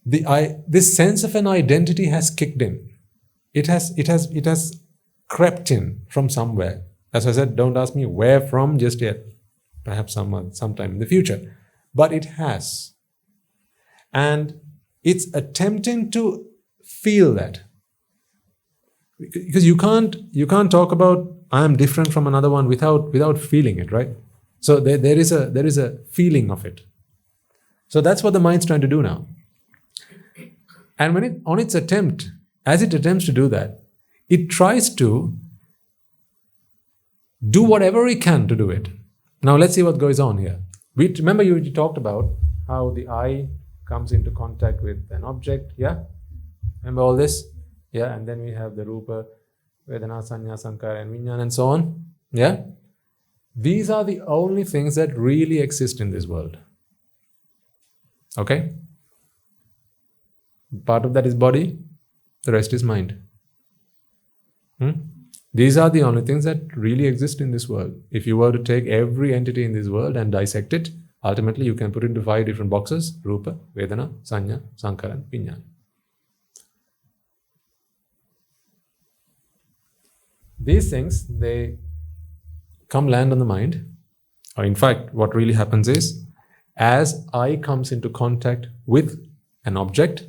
This sense of an identity has kicked in. It has crept in from somewhere. As I said, don't ask me where from just yet. Perhaps sometime in the future. But it has. And it's attempting to feel that. Because you can't talk about I am different from another one without feeling it, right? So there is a feeling of it. So that's what the mind's trying to do now. And as it attempts to do that, it tries to do whatever it can to do it. Now let's see what goes on here. Remember you talked about how the I comes into contact with an object, yeah? Remember all this? Yeah, and then we have the Rupa, Vedana, Sanya, Sankara, and Vijnana, and so on. Yeah? These are the only things that really exist in this world. Okay? Part of that is body, the rest is mind. These are the only things that really exist in this world. If you were to take every entity in this world and dissect it, ultimately you can put it into 5 different boxes: Rupa, Vedana, Sanya, Sankara, and Vijnana. These things, they come land on the mind. Or in fact, what really happens is, as I comes into contact with an object,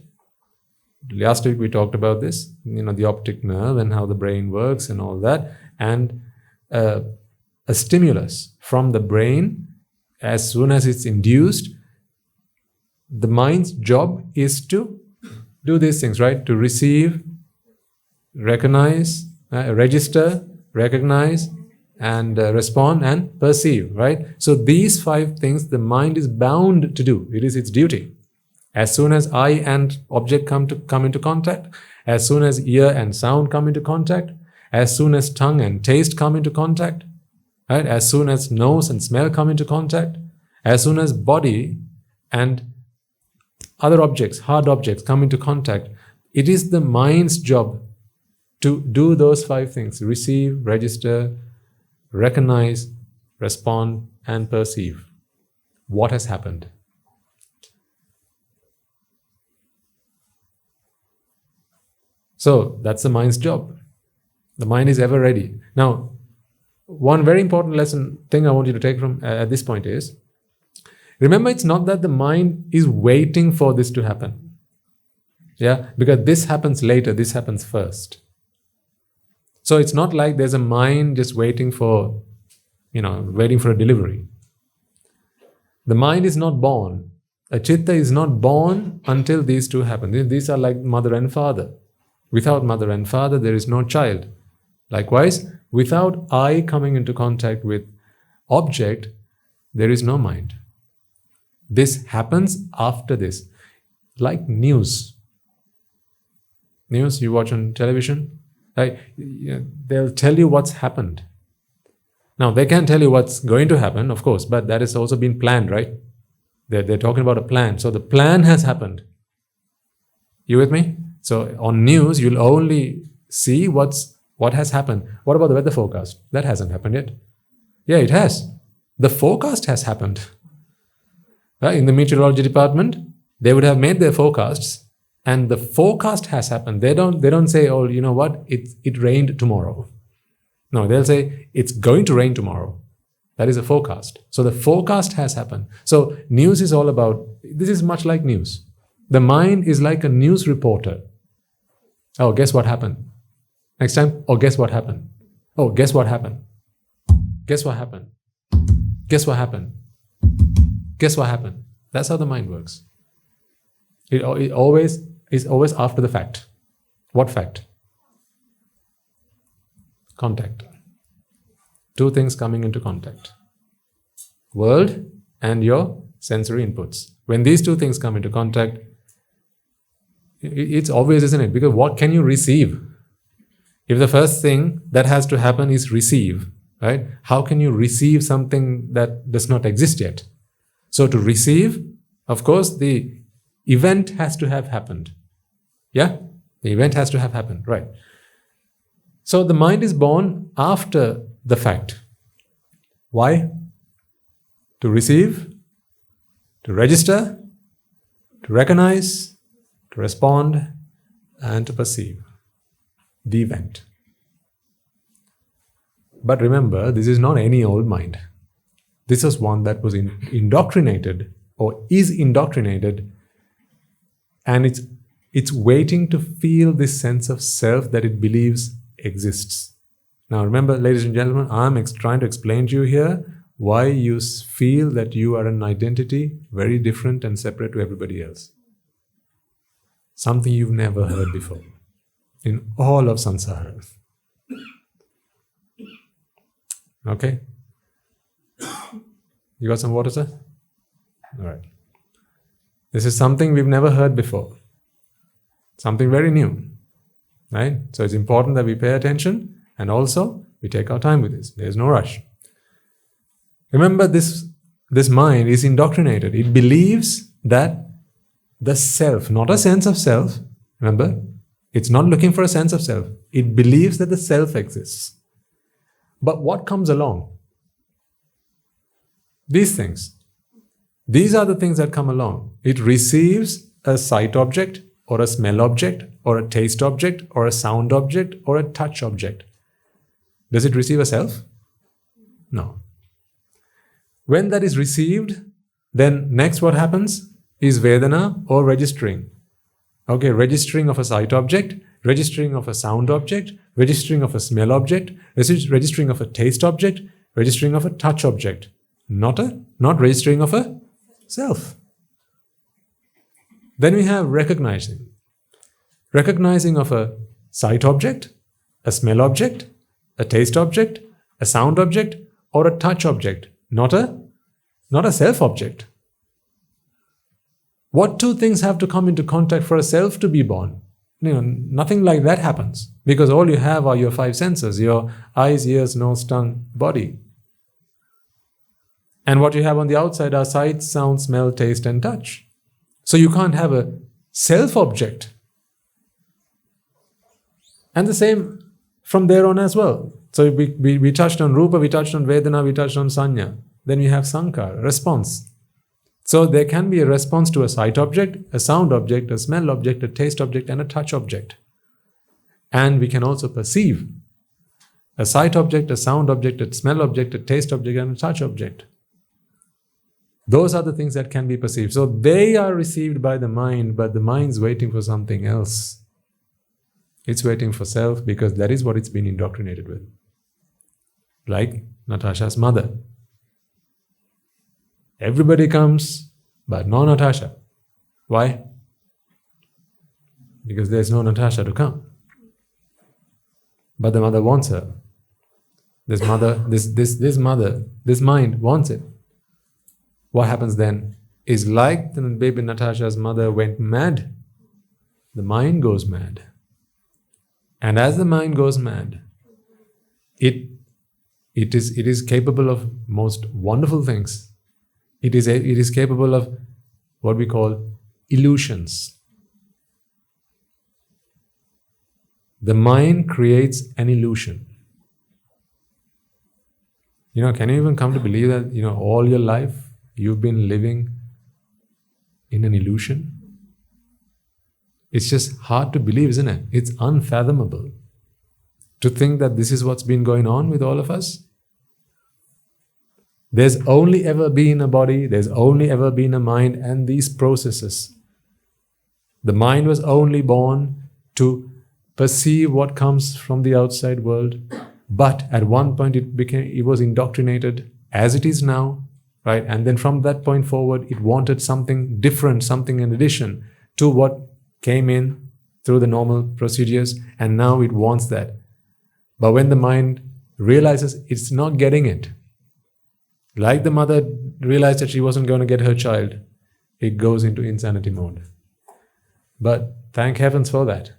last week we talked about this, the optic nerve and how the brain works and all that, and a stimulus from the brain, as soon as it's induced, the mind's job is to do these things, right? To receive, recognize, register, recognize, and respond and perceive, right? So these 5 things the mind is bound to do. It is its duty. As soon as eye and object come into contact, as soon as ear and sound come into contact, as soon as tongue and taste come into contact, right? As soon as nose and smell come into contact, as soon as body and other objects, hard objects come into contact, it is the mind's job to do those 5 things: receive, register, recognize, respond, and perceive. What has happened? So that's the mind's job. The mind is ever ready. Now, one very important thing I want you to take from at this point is, remember, it's not that the mind is waiting for this to happen. Yeah, because this happens later, this happens first. So it's not like there's a mind just waiting for a delivery. The mind is not born. A chitta is not born until these two happen. These are like mother and father. Without mother and father, there is no child. Likewise, without I coming into contact with object, there is no mind. This happens after this. Like news. News you watch on television, they'll tell you what's happened. Now, they can tell you what's going to happen, of course, but that has also been planned, right? They're talking about a plan. So the plan has happened. You with me? So on news, you'll only see what has happened. What about the weather forecast? That hasn't happened yet. Yeah, it has. The forecast has happened. In the meteorology department, they would have made their forecasts, and the forecast has happened. They don't say, oh, you know what, it rained tomorrow. No, they'll say it's going to rain tomorrow. That is a forecast. So the forecast has happened. So news is all about, this is much like news. The mind is like a news reporter. Oh, guess what happened? Next time, oh, guess what happened? Oh, guess what happened? Guess what happened? Guess what happened? Guess what happened? That's how the mind works. It always is after the fact. What fact? Contact. Two things coming into contact. World and your sensory inputs. When these two things come into contact, it's obvious, isn't it? Because what can you receive? If the first thing that has to happen is receive, right? How can you receive something that does not exist yet? So to receive, of course, the event has to have happened. Yeah? The event has to have happened, right? So the mind is born after the fact. Why? To receive, to register, to recognize, to respond, and to perceive the event. But remember, this is not any old mind. This is one that was indoctrinated or is indoctrinated, and it's waiting to feel this sense of self that it believes exists. Now remember, ladies and gentlemen, I'm trying to explain to you here why you feel that you are an identity very different and separate to everybody else. Something you've never heard before in all of samsara. Okay? You got some water, sir? All right. This is something we've never heard before. Something very new. Right? So it's important that we pay attention and also we take our time with this. There's no rush. Remember, this mind is indoctrinated. It believes that the self, not a sense of self, remember, it's not looking for a sense of self. It believes that the self exists. But what comes along? These things. These are the things that come along. It receives a sight object, or a smell object, or a taste object, or a sound object, or a touch object. Does it receive a self? No. When that is received, then next what happens is Vedana or registering. Okay, registering of a sight object, registering of a sound object, registering of a smell object, registering of a taste object, registering of a touch object. Not registering of a self. Then we have recognizing. Recognizing of a sight object, a smell object, a taste object, a sound object, or a touch object. Not a self object. What two things have to come into contact for a self to be born? Nothing like that happens. Because all you have are your five senses, your eyes, ears, nose, tongue, body. And what you have on the outside are sight, sound, smell, taste, and touch. So you can't have a self-object. And the same from there on as well. So we touched on Rupa, we touched on Vedana, we touched on Sanya. Then we have Sankara, response. So there can be a response to a sight object, a sound object, a smell object, a taste object, and a touch object. And we can also perceive a sight object, a sound object, a smell object, a taste object, and a touch object. Those are the things that can be perceived. So they are received by the mind, but the mind's waiting for something else. It's waiting for self because that is what it's been indoctrinated with. Like Natasha's mother. Everybody comes, but no Natasha. Why? Because there's no Natasha to come. But the mother wants her. This mind wants it. What happens then is like the baby Natasha's mother went mad, the mind goes mad. And as the mind goes mad, it is capable of most wonderful things. It is capable of what we call illusions. The mind creates an illusion. Can you even come to believe that, all your life you've been living in an illusion? It's just hard to believe, isn't it? It's unfathomable to think that this is what's been going on with all of us. There's only ever been a body, there's only ever been a mind, and these processes. The mind was only born to perceive what comes from the outside world, but at one point it was indoctrinated as it is now, right? And then from that point forward, it wanted something different, something in addition to what came in through the normal procedures, and now it wants that. But when the mind realizes it's not getting it, like the mother realized that she wasn't going to get her child, it goes into insanity mode. But thank heavens for that.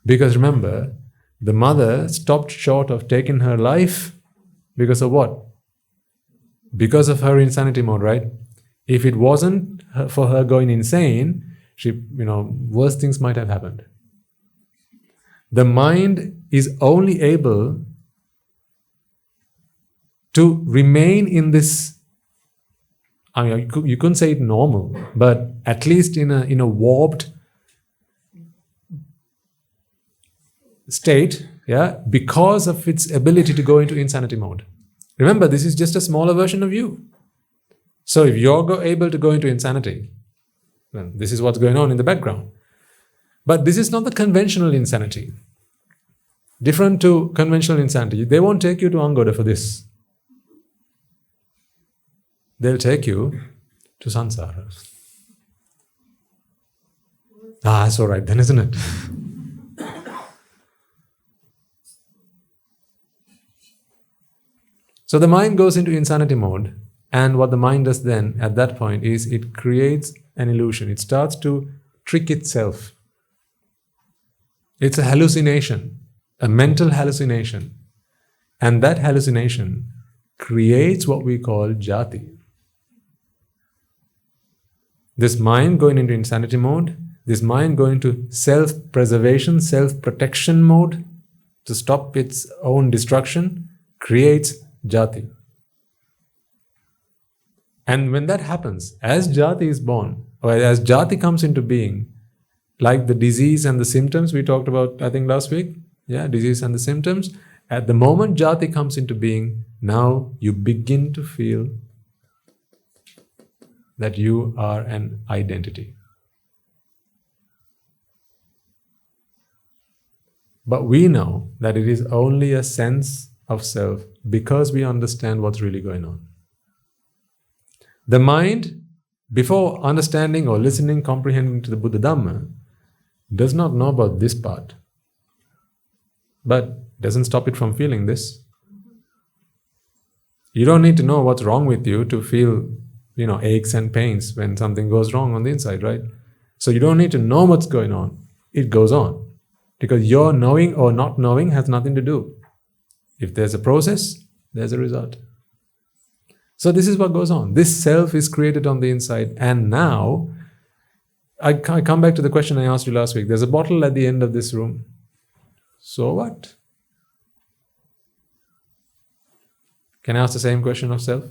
Because remember, the mother stopped short of taking her life because of what? Because of her insanity mode, right? If it wasn't for her going insane, worse things might have happened. The mind is only able to remain in this, you couldn't say it normal, but at least in a warped state, because of its ability to go into insanity mode. Remember, this is just a smaller version of you. So if you're able to go into insanity, then this is what's going on in the background. But this is not the conventional insanity. Different to conventional insanity. They won't take you to Angoda for this. They'll take you to Sansara. That's all right then, isn't it? So the mind goes into insanity mode, and what the mind does then at that point is it creates an illusion. It starts to trick itself. It's a hallucination, a mental hallucination. And that hallucination creates what we call jati. This mind going into insanity mode, this mind going to self-preservation, self-protection mode to stop its own destruction, creates jati. And when that happens, as jati is born, or as jati comes into being, like the disease and the symptoms we talked about, I think last week, disease and the symptoms, at the moment jati comes into being, now you begin to feel that you are an identity. But we know that it is only a sense of self because we understand what's really going on. The mind, before understanding or listening, comprehending to the Buddha Dhamma, does not know about this part, but doesn't stop it from feeling this. You don't need to know what's wrong with you to feel, aches and pains when something goes wrong on the inside, right? So you don't need to know what's going on. It goes on. Because your knowing or not knowing has nothing to do. If there's a process, there's a result. So this is what goes on. This self is created on the inside. And now, I come back to the question I asked you last week. There's a bottle at the end of this room. So what? Can I ask the same question of self?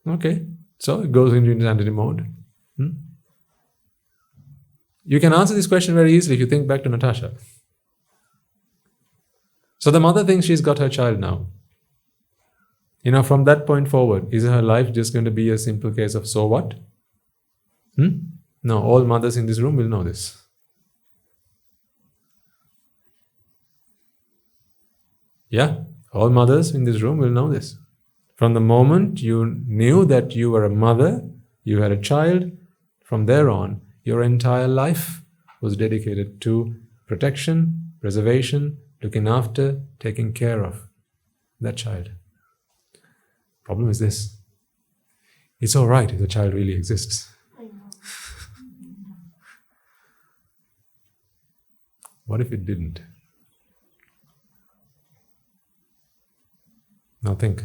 Okay. So it goes into insanity mode. You can answer this question very easily if you think back to Natasha. So the mother thinks she's got her child now. From that point forward, is her life just going to be a simple case of so what? No, all mothers in this room will know this. Yeah, all mothers in this room will know this. From the moment you knew that you were a mother, you had a child, from there on, your entire life was dedicated to protection, preservation, looking after, taking care of that child. Problem is this: it's all right if the child really exists. What if it didn't? Now think.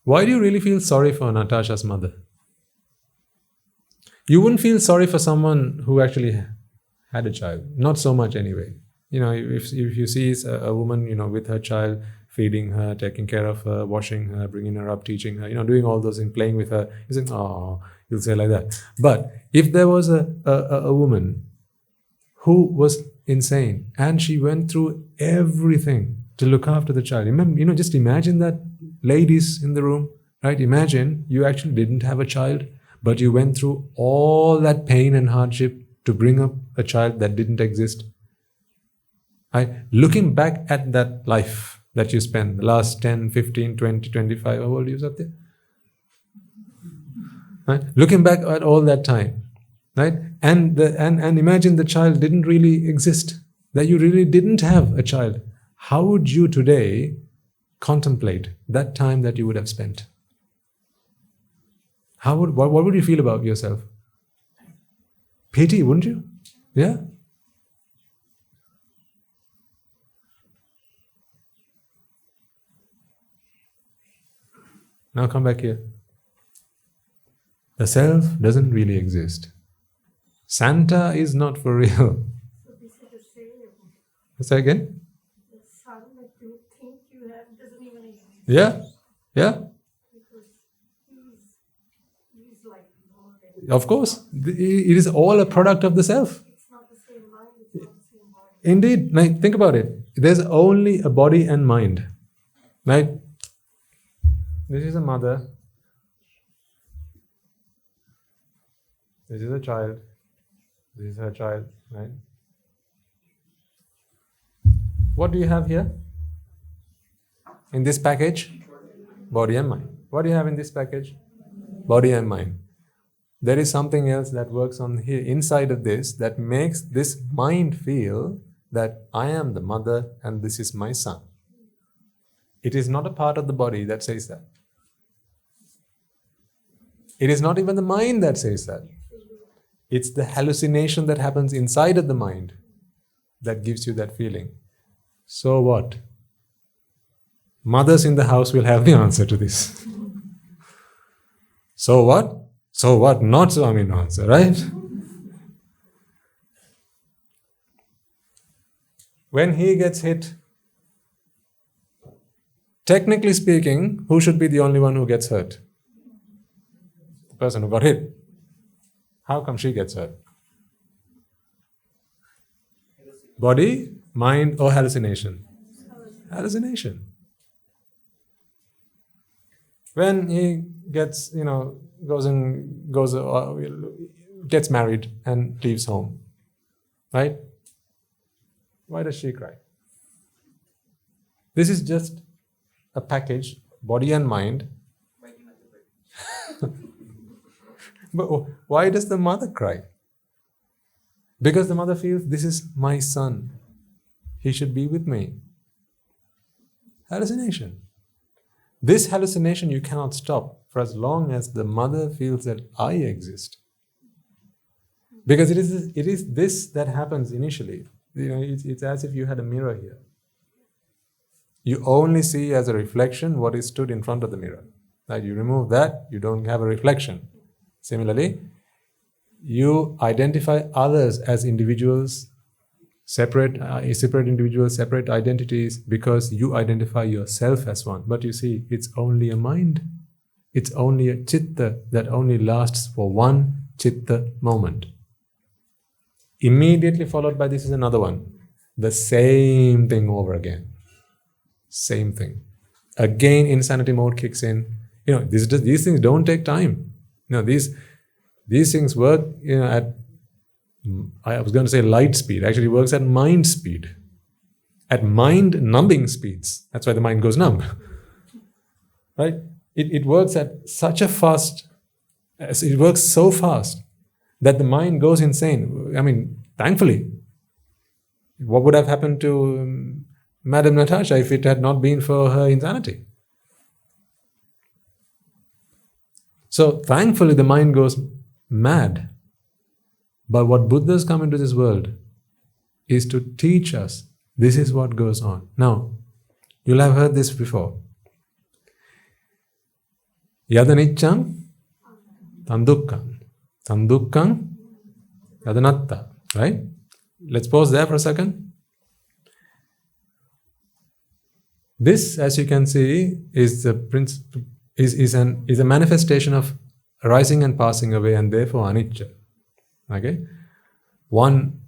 Why do you really feel sorry for Natasha's mother? You wouldn't feel sorry for someone who actually had a child. Not so much anyway. If you see a woman, with her child, feeding her, taking care of her, washing her, bringing her up, teaching her, doing all those things, playing with her, you say, oh, you'll say like that. But if there was a woman who was insane and she went through everything to look after the child, remember, just imagine that, ladies in the room, right? Imagine you actually didn't have a child, but you went through all that pain and hardship to bring up a child that didn't exist. Right? Looking back at that life that you spent, the last 10, 15, 20, 25, how old are you up there? Right? Looking back at all that time, right? And imagine the child didn't really exist, that you really didn't have a child. How would you today contemplate that time that you would have spent? What would you feel about yourself? Pity, wouldn't you? Yeah? Now come back here. The self doesn't really exist. Santa is not for real. So this is the same. Say again? The son that you think you have doesn't even exist. Yeah? Yeah? Because he's like more than. Of course. It is all a product of the self. It's not the same mind, it's not the same body. Indeed. Now, think about it. There's only a body and mind. Right? This is a mother. This is a child. This is her child. Right? What do you have here? In this package? Body and mind. What do you have in this package? Body and mind. There is something else that works on here, inside of this, that makes this mind feel that I am the mother and this is my son. It is not a part of the body that says that. It is not even the mind that says that. It's the hallucination that happens inside of the mind that gives you that feeling. So what? Mothers in the house will have the answer to this. So what? So what? Not Swami answer, right? When he gets hit, technically speaking, who should be the only one who gets hurt? The person who got hit. How come she gets hurt? Body, mind, or hallucination? Hallucination. When he gets, gets married and leaves home, right? Why does she cry? This is just a package, body and mind. But why does the mother cry? Because the mother feels, this is my son. He should be with me. Hallucination. This hallucination you cannot stop for as long as the mother feels that I exist. Because it is this that happens initially. It's as if you had a mirror here. You only see as a reflection what is stood in front of the mirror. Right? You remove that, you don't have a reflection. Similarly, you identify others as individuals, separate individuals, separate identities, because you identify yourself as one. But you see, it's only a mind. It's only a chitta that only lasts for one chitta moment. Immediately followed by this is another one. the same thing over again. Same thing. Again, insanity mode kicks in. These things don't take time. These things work, at, I was going to say light speed. Actually, it works at mind speed. At mind-numbing speeds. That's why the mind goes numb. Right? It works at such a fast, it works so fast that the mind goes insane. I mean, thankfully, what would have happened to Madame Natasha if it had not been for her insanity? So, thankfully, the mind goes mad. But what Buddhas come into this world is to teach us this is what goes on. Now, you'll have heard this before. Yadanicham, tandukkam. Tandukkam, yadanatta. Right? Let's pause there for a second. This, as you can see, is the principle, is a manifestation of arising and passing away, and therefore anicca. Okay? One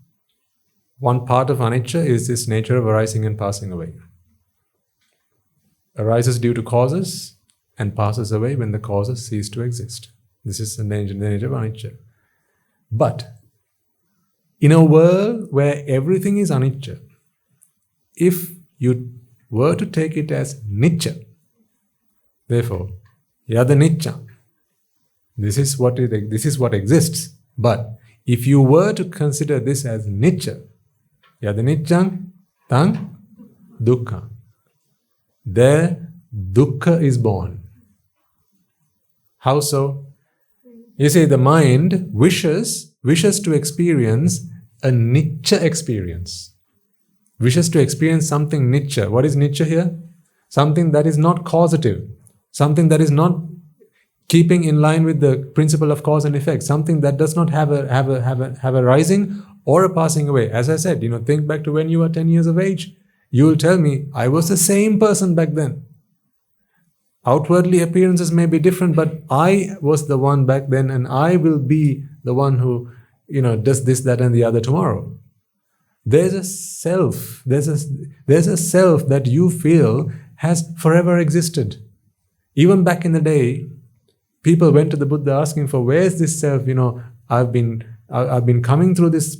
part of anicca is this nature of arising and passing away. Arises due to causes and passes away when the causes cease to exist. This is the nature of anicca. But in a world where everything is anicca, if you were to take it as nicca, therefore, yada nicca, this is what exists. But if you were to consider this as nicca, yada niccam, tang dukkha, there dukkha is born. How so? You see, the mind wishes to experience a nicca experience. Wishes to experience something nicca. What is nicca here? Something that is not causative. Something that is not keeping in line with the principle of cause and effect. Something that does not have a rising or a passing away. As I said, think back to when you were 10 years of age. You will tell me, I was the same person back then. Outwardly, appearances may be different, but I was the one back then, and I will be the one who, does this, that, and the other tomorrow. There's a self. There's a self that you feel has forever existed. Even back in the day, people went to the Buddha asking for, where's this self? I've been coming through this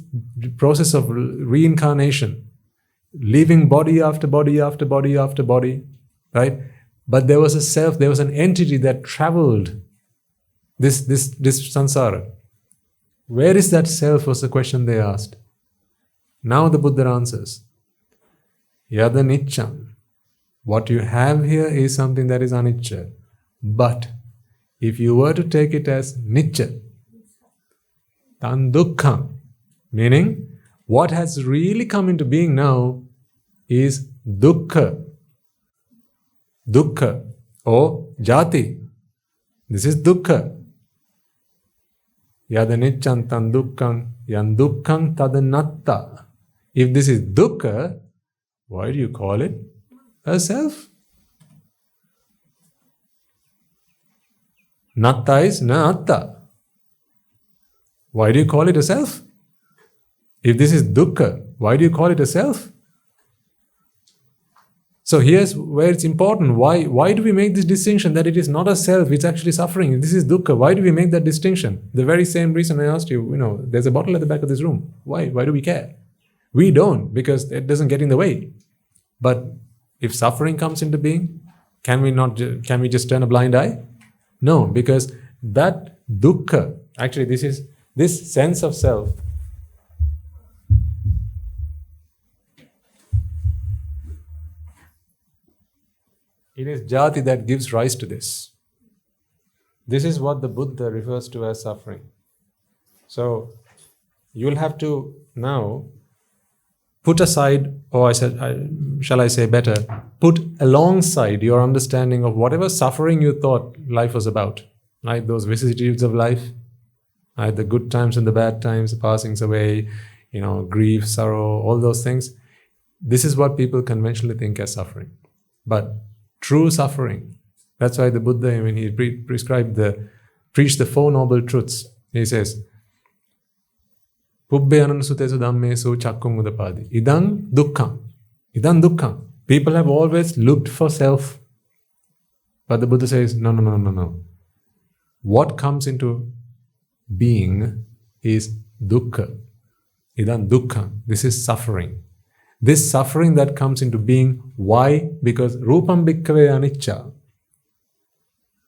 process of reincarnation, leaving body after body after body after body, right? But there was a self, there was an entity that traveled this samsara. Where is that self was the question they asked. Now the Buddha answers, yada niccam. What you have here is something that is anicca. But if you were to take it as nicca, tan dukkham, meaning what has really come into being now is dukkha. Dukkha or jati. This is dukkha. Yada niccam tan dukkham yan dukkham tadanatta. If this is dukkha, why do you call it a self? Natta is na atta. Why do you call it a self? If this is dukkha, why do you call it a self? So here's where it's important. Why do we make this distinction that it is not a self, it's actually suffering? This is dukkha. Why do we make that distinction? The very same reason I asked you, there's a bottle at the back of this room. Why? Why do we care? We don't, because it doesn't get in the way. But if suffering comes into being, can we just turn a blind eye? No, because that dukkha, actually this sense of self, it is jati that gives rise to this. This is what the Buddha refers to as suffering. So, you'll have to now put aside, or shall I say better, put alongside your understanding of whatever suffering you thought life was about, right? Those vicissitudes of life, right? The good times and the bad times, the passings away, grief, sorrow, all those things. This is what people conventionally think as suffering. But true suffering, that's why the Buddha, when he preached the Four Noble Truths, he says, Pubbe ananasutesu dhammesu chakkung udapadi. Idang dukkham. Idang dukkham. People have always looked for self. But the Buddha says, no. What comes into being is dukkha. Idang dukkham. This is suffering. This suffering that comes into being, why? Because rupam bhikkhave anicca.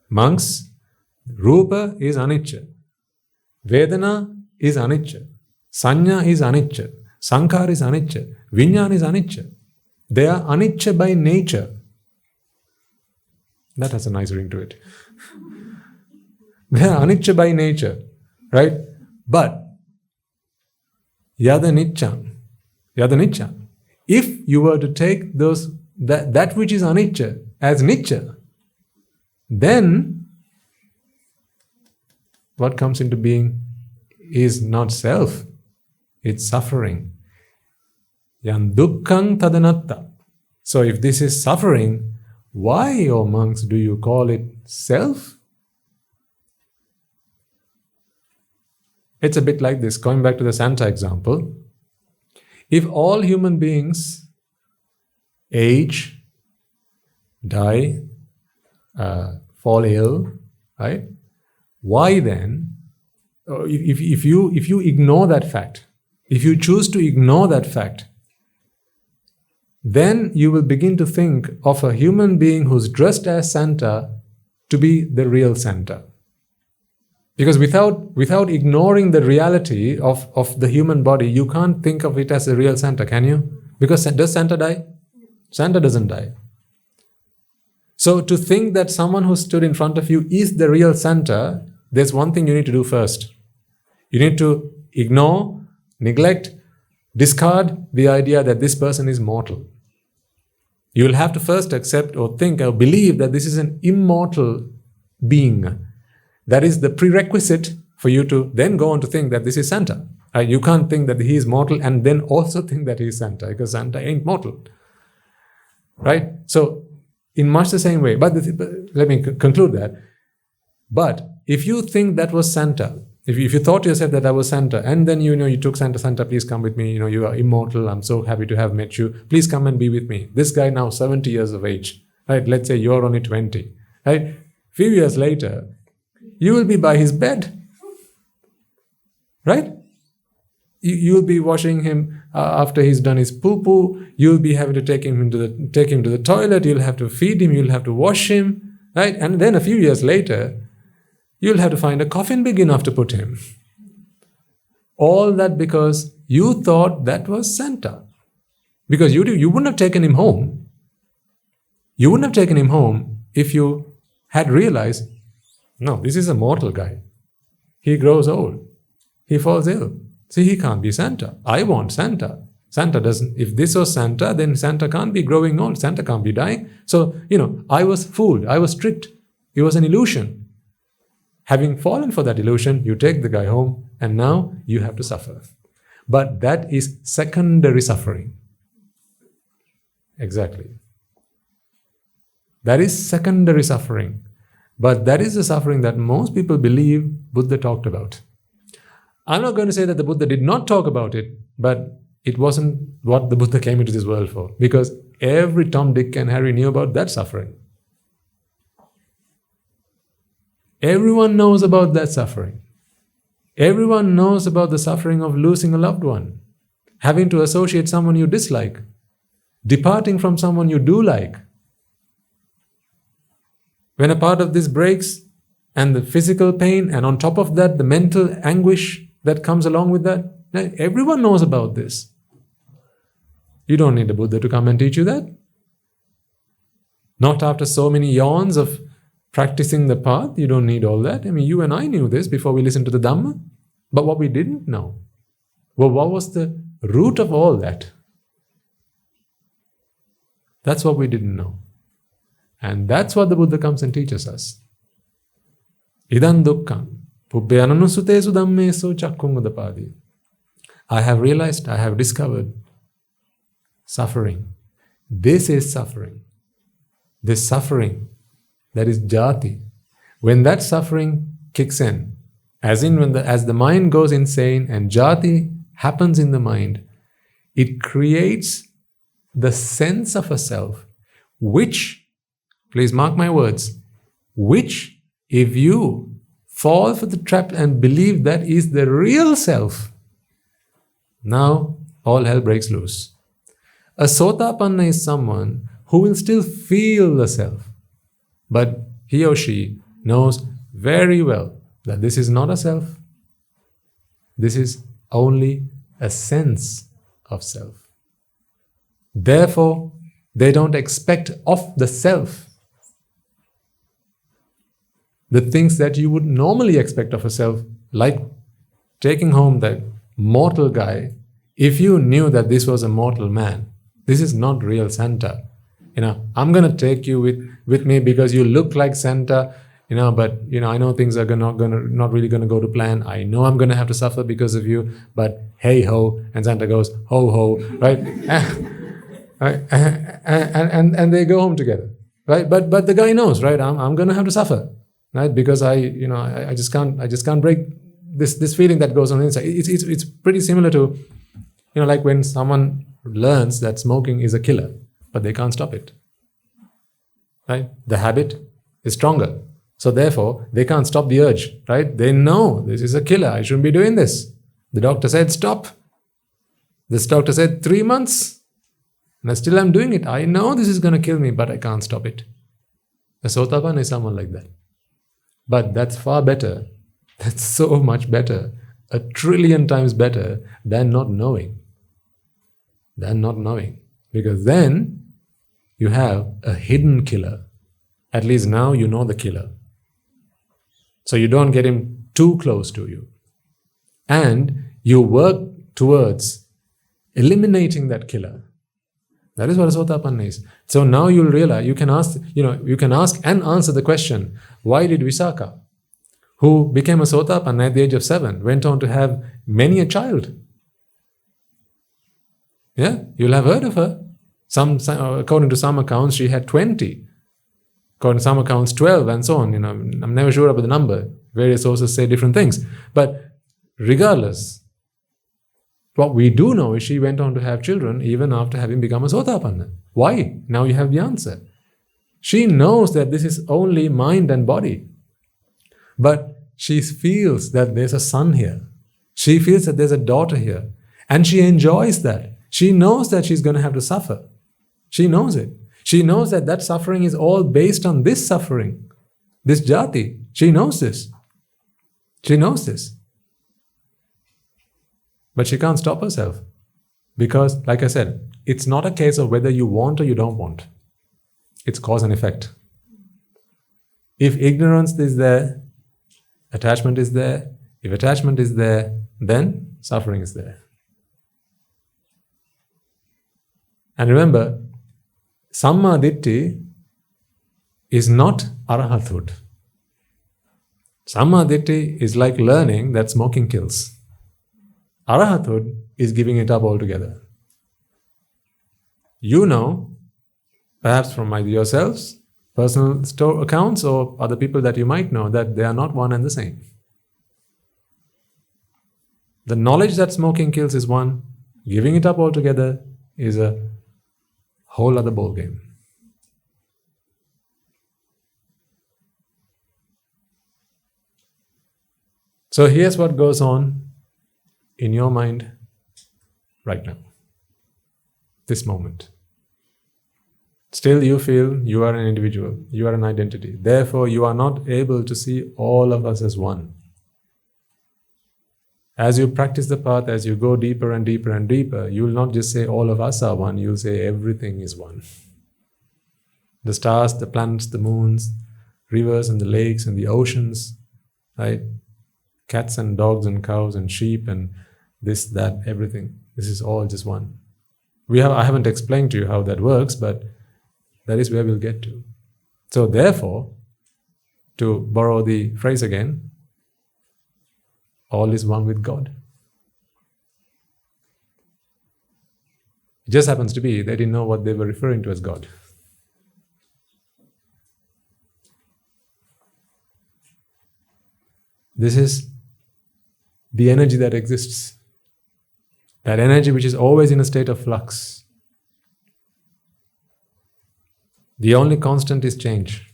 Monks, rupa is anicca. Vedana is anicca. Sanya is anicca. Sankhara is anicca. Vijnana is anicca. They are anicca by nature. That has a nice ring to it. They are anicca by nature, right? But yada niccam. If you were to take that which is anicca as nicca, then what comes into being is not self, it's suffering. Yan dukkhang tadanatta. So if this is suffering, why, O monks, do you call it self? It's a bit like this, going back to the Santa example. If all human beings age, die, fall ill, right? Why then, if you ignore that fact, if you choose to ignore that fact, then you will begin to think of a human being who's dressed as Santa to be the real Santa. Because without ignoring the reality of the human body, you can't think of it as a real Santa, can you? Because does Santa die? Santa doesn't die. So to think that someone who stood in front of you is the real Santa, there's one thing you need to do first. You need to ignore, neglect, discard the idea that this person is mortal. You will have to first accept or think or believe that this is an immortal being. That is the prerequisite for you to then go on to think that this is Santa. You can't think that he is mortal and then also think that he is Santa, because Santa ain't mortal. Right? So, in much the same way, but let me conclude that. But if you think that was Santa, if you thought to yourself that was Santa, and then you took Santa, please come with me, you are immortal, I'm so happy to have met you, please come and be with me. This guy now 70 years of age, right? Let's say you're only 20, right? Few years later, you will be by his bed, right? You will be washing him after he's done his poo-poo. You'll be having to take him to the toilet. You'll have to feed him. You'll have to wash him, right? And then a few years later, you'll have to find a coffin big enough to put him. All that because you thought that was Santa. Because you wouldn't have taken him home. You wouldn't have taken him home if you had realized, no, this is a mortal guy. He grows old. He falls ill. See, he can't be Santa. I want Santa. Santa doesn't. If this was Santa, then Santa can't be growing old. Santa can't be dying. So, I was fooled. I was tricked. It was an illusion. Having fallen for that illusion, you take the guy home and now you have to suffer. But that is secondary suffering. Exactly. That is secondary suffering. But that is the suffering that most people believe Buddha talked about. I'm not going to say that the Buddha did not talk about it, but it wasn't what the Buddha came into this world for. Because every Tom, Dick and Harry knew about that suffering. Everyone knows about that suffering. Everyone knows about the suffering of losing a loved one, having to associate someone you dislike, departing from someone you do like. When a part of this breaks, and the physical pain, and on top of that, the mental anguish that comes along with that, everyone knows about this. You don't need a Buddha to come and teach you that. Not after so many yawns of practicing the path, you don't need all that. I mean, you and I knew this before we listened to the Dhamma. But what we didn't know, well, what was the root of all that? That's what we didn't know. And that's what the Buddha comes and teaches us. Idam dukkham, pubbe ananusutesu dhammesu chakkung udapadi. I have realized, I have discovered suffering. This is suffering. This suffering, that is jati. When that suffering kicks in, as the mind goes insane and jati happens in the mind, it creates the sense of a self, which, please mark my words, which if you fall for the trap and believe that is the real self, now all hell breaks loose. A Sotapanna is someone who will still feel the self, but he or she knows very well that this is not a self. This is only a sense of self. Therefore, they don't expect of the self the things that you would normally expect of a self, like taking home that mortal guy. If you knew that this was a mortal man, this is not real Santa. I'm going to take you with me because you look like Santa, but I know things are not really going to go to plan. I know I'm going to have to suffer because of you, but hey ho, and Santa goes ho ho, right? and they go home together, right? But the guy knows, right? I'm going to have to suffer, right? Because I just can't break this feeling that goes on inside. It's pretty similar to, like when someone learns that smoking is a killer, but they can't stop it, right? The habit is stronger. So therefore, they can't stop the urge, right? They know this is a killer. I shouldn't be doing this. The doctor said, stop. This doctor said 3 months. And I still am doing it. I know this is going to kill me, but I can't stop it. A Sotapanna is someone like that. But that's far better. That's so much better. 1 trillion times better than not knowing. Because then you have a hidden killer. At least now you know the killer. So you don't get him too close to you. And you work towards eliminating that killer. That is what a Sotapanna is. So now you'll realize, you can ask and answer the question, why did Visakha, who became a Sotapanna at the age of 7, went on to have many a child? Yeah, you'll have heard of her. According to some accounts, she had 20. According to some accounts, 12 and so on. I'm never sure about the number. Various sources say different things. But regardless, what we do know is she went on to have children even after having become a Sotapanna. Why? Now you have the answer. She knows that this is only mind and body. But she feels that there's a son here. She feels that there's a daughter here. And she enjoys that. She knows that she's going to have to suffer. She knows it. She knows that suffering is all based on this suffering, this jati. She knows this. But she can't stop herself. Because, like I said, it's not a case of whether you want or you don't want. It's cause and effect. If ignorance is there, attachment is there. If attachment is there, then suffering is there. And remember, Samma Ditti is not Arahathood. Samma Ditti is like learning that smoking kills. Arahathood is giving it up altogether. You know, perhaps from either yourselves, personal accounts, or other people that you might know, that they are not one and the same. The knowledge that smoking kills is one. Giving it up altogether is a whole other ballgame. So here's what goes on in your mind right now, this moment. Still you feel you are an individual, you are an identity. Therefore you are not able to see all of us as one. As you practice the path, as you go deeper and deeper and deeper, you will not just say all of us are one, you will say everything is one. The stars, the planets, the moons, rivers and the lakes and the oceans, right? Cats and dogs and cows and sheep and this, that, everything. This is all just one. I haven't explained to you how that works, but that is where we'll get to. So therefore, to borrow the phrase again, all is one with God. It just happens to be they didn't know what they were referring to as God. This is the energy that exists. That energy which is always in a state of flux. The only constant is change.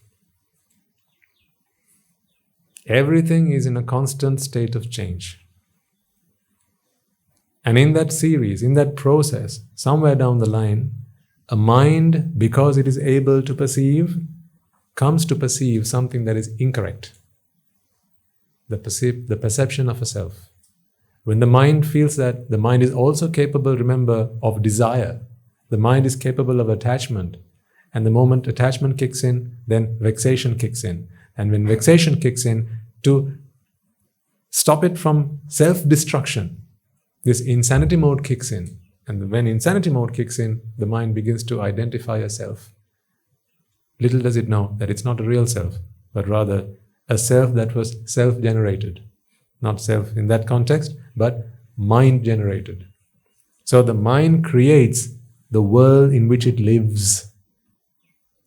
Everything is in a constant state of change. And in that series, in that process, somewhere down the line, a mind, because it is able to perceive, comes to perceive something that is incorrect. The perception of a self. When the mind feels that, the mind is also capable, remember, of desire. The mind is capable of attachment. And the moment attachment kicks in, then vexation kicks in. And when vexation kicks in, to stop it from self-destruction, this insanity mode kicks in. And when insanity mode kicks in, the mind begins to identify a self. Little does it know that it's not a real self, but rather a self that was self-generated. Not self in that context, but mind-generated. So the mind creates the world in which it lives.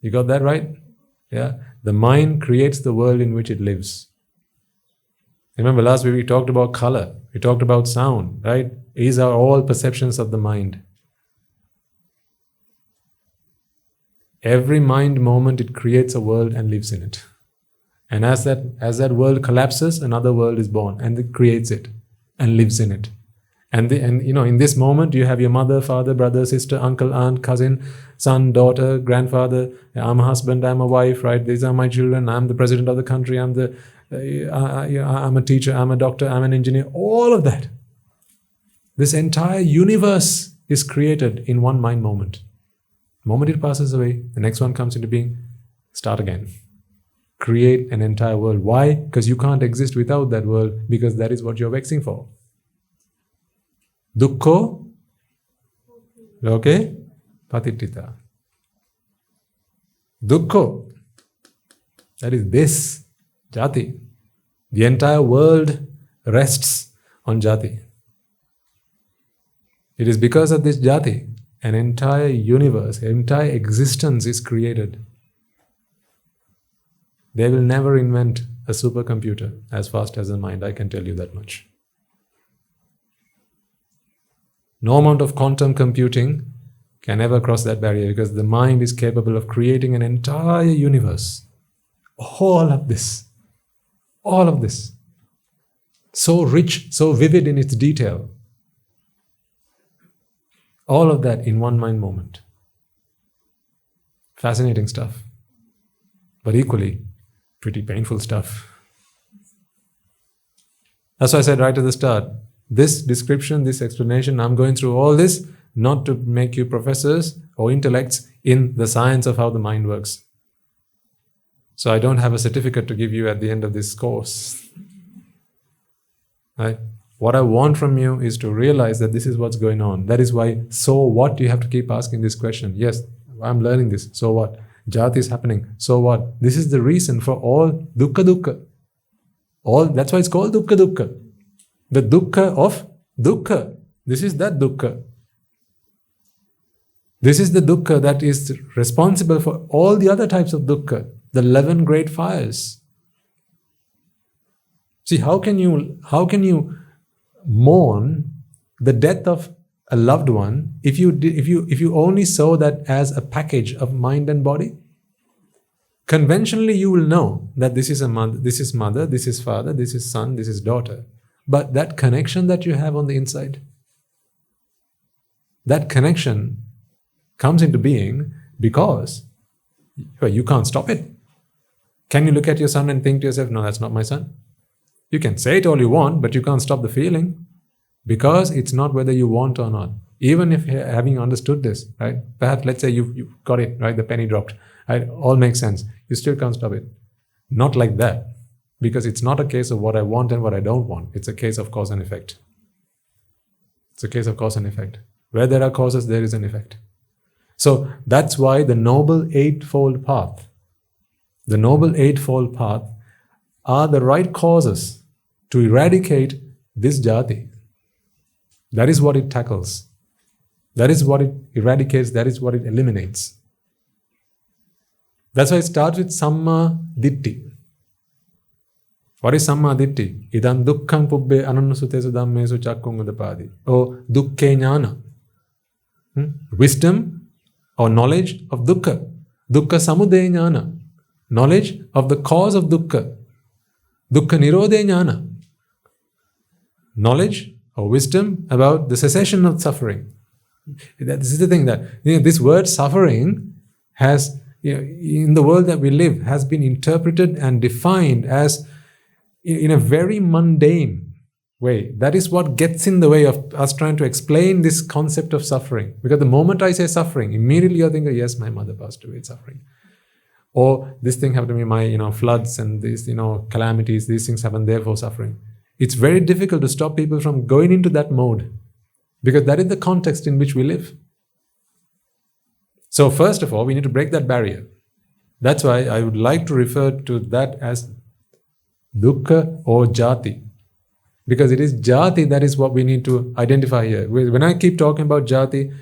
You got that right? Yeah. The mind creates the world in which it lives. Remember last week we talked about color, we talked about sound, right? These are all perceptions of the mind. Every mind moment it creates a world and lives in it. And as that world collapses, another world is born and it creates it and lives in it. And in this moment you have your mother, father, brother, sister, uncle, aunt, cousin, son, daughter, grandfather. I'm a husband, I'm a wife, right? These are my children. I'm the president of the country. I'm a teacher. I'm a doctor. I'm an engineer. All of that. This entire universe is created in one mind moment. The moment it passes away, the next one comes into being. Start again. Create an entire world. Why? Because you can't exist without that world, because that is what you're vexing for. Dukkho, loke, patittita. Dukkho, that is this, jati. The entire world rests on jati. It is because of this jati, an entire universe, an entire existence is created. They will never invent a supercomputer as fast as the mind, I can tell you that much. No amount of quantum computing can ever cross that barrier, because the mind is capable of creating an entire universe. All of this. So rich, so vivid in its detail. All of that in one mind moment. Fascinating stuff. But equally, pretty painful stuff. That's why I said right at the start, this description, this explanation, I'm going through all this not to make you professors or intellects in the science of how the mind works. So I don't have a certificate to give you at the end of this course. Right? What I want from you is to realize that this is what's going on. That is why, so what? You have to keep asking this question. Yes, I'm learning this. So what? Jati is happening. So what? This is the reason for all dukkha. That's why it's called dukkha. The dukkha of dukkha. This is that dukkha. This is the dukkha that is responsible for all the other types of dukkha, the 11 great fires. See, how can you mourn the death of a loved one if you only saw that as a package of mind and body? Conventionally, you will know that this is mother, this is father, this is son, this is daughter. But that connection that you have on the inside, that connection comes into being because you can't stop it. Can you look at your son and think to yourself, no, that's not my son? You can say it all you want, but you can't stop the feeling, because it's not whether you want or not. Even if having understood this, right? Perhaps let's say you've got it, right? The penny dropped. Right? All makes sense. You still can't stop it. Not like that. Because it's not a case of what I want and what I don't want. It's a case of cause and effect. It's a case of cause and effect. Where there are causes, there is an effect. So that's why the Noble Eightfold Path are the right causes to eradicate this jati. That is what it tackles. That is what it eradicates. That is what it eliminates. That's why it starts with Samma Ditti. What is Samma Ditti? Idan dukkham pubbe anannusutesu dhammesu chakkung udapadi. Or dukkhe jnana. Wisdom or knowledge of dukkha. Dukkha samudaya jnana. Knowledge of the cause of dukkha. Dukkha nirodhe jnana. Knowledge or wisdom about the cessation of suffering. This is the thing that this word suffering has, in the world that we live, has been interpreted and defined as in a very mundane way. That is what gets in the way of us trying to explain this concept of suffering. Because the moment I say suffering, immediately you're thinking, yes, my mother passed away, it's suffering. Or this thing happened to me, my floods and these calamities, these things happen, therefore suffering. It's very difficult to stop people from going into that mode, because that is the context in which we live. So first of all, we need to break that barrier. That's why I would like to refer to that as dukkha or jati. Because it is jati that is what we need to identify here. When I keep talking about jati,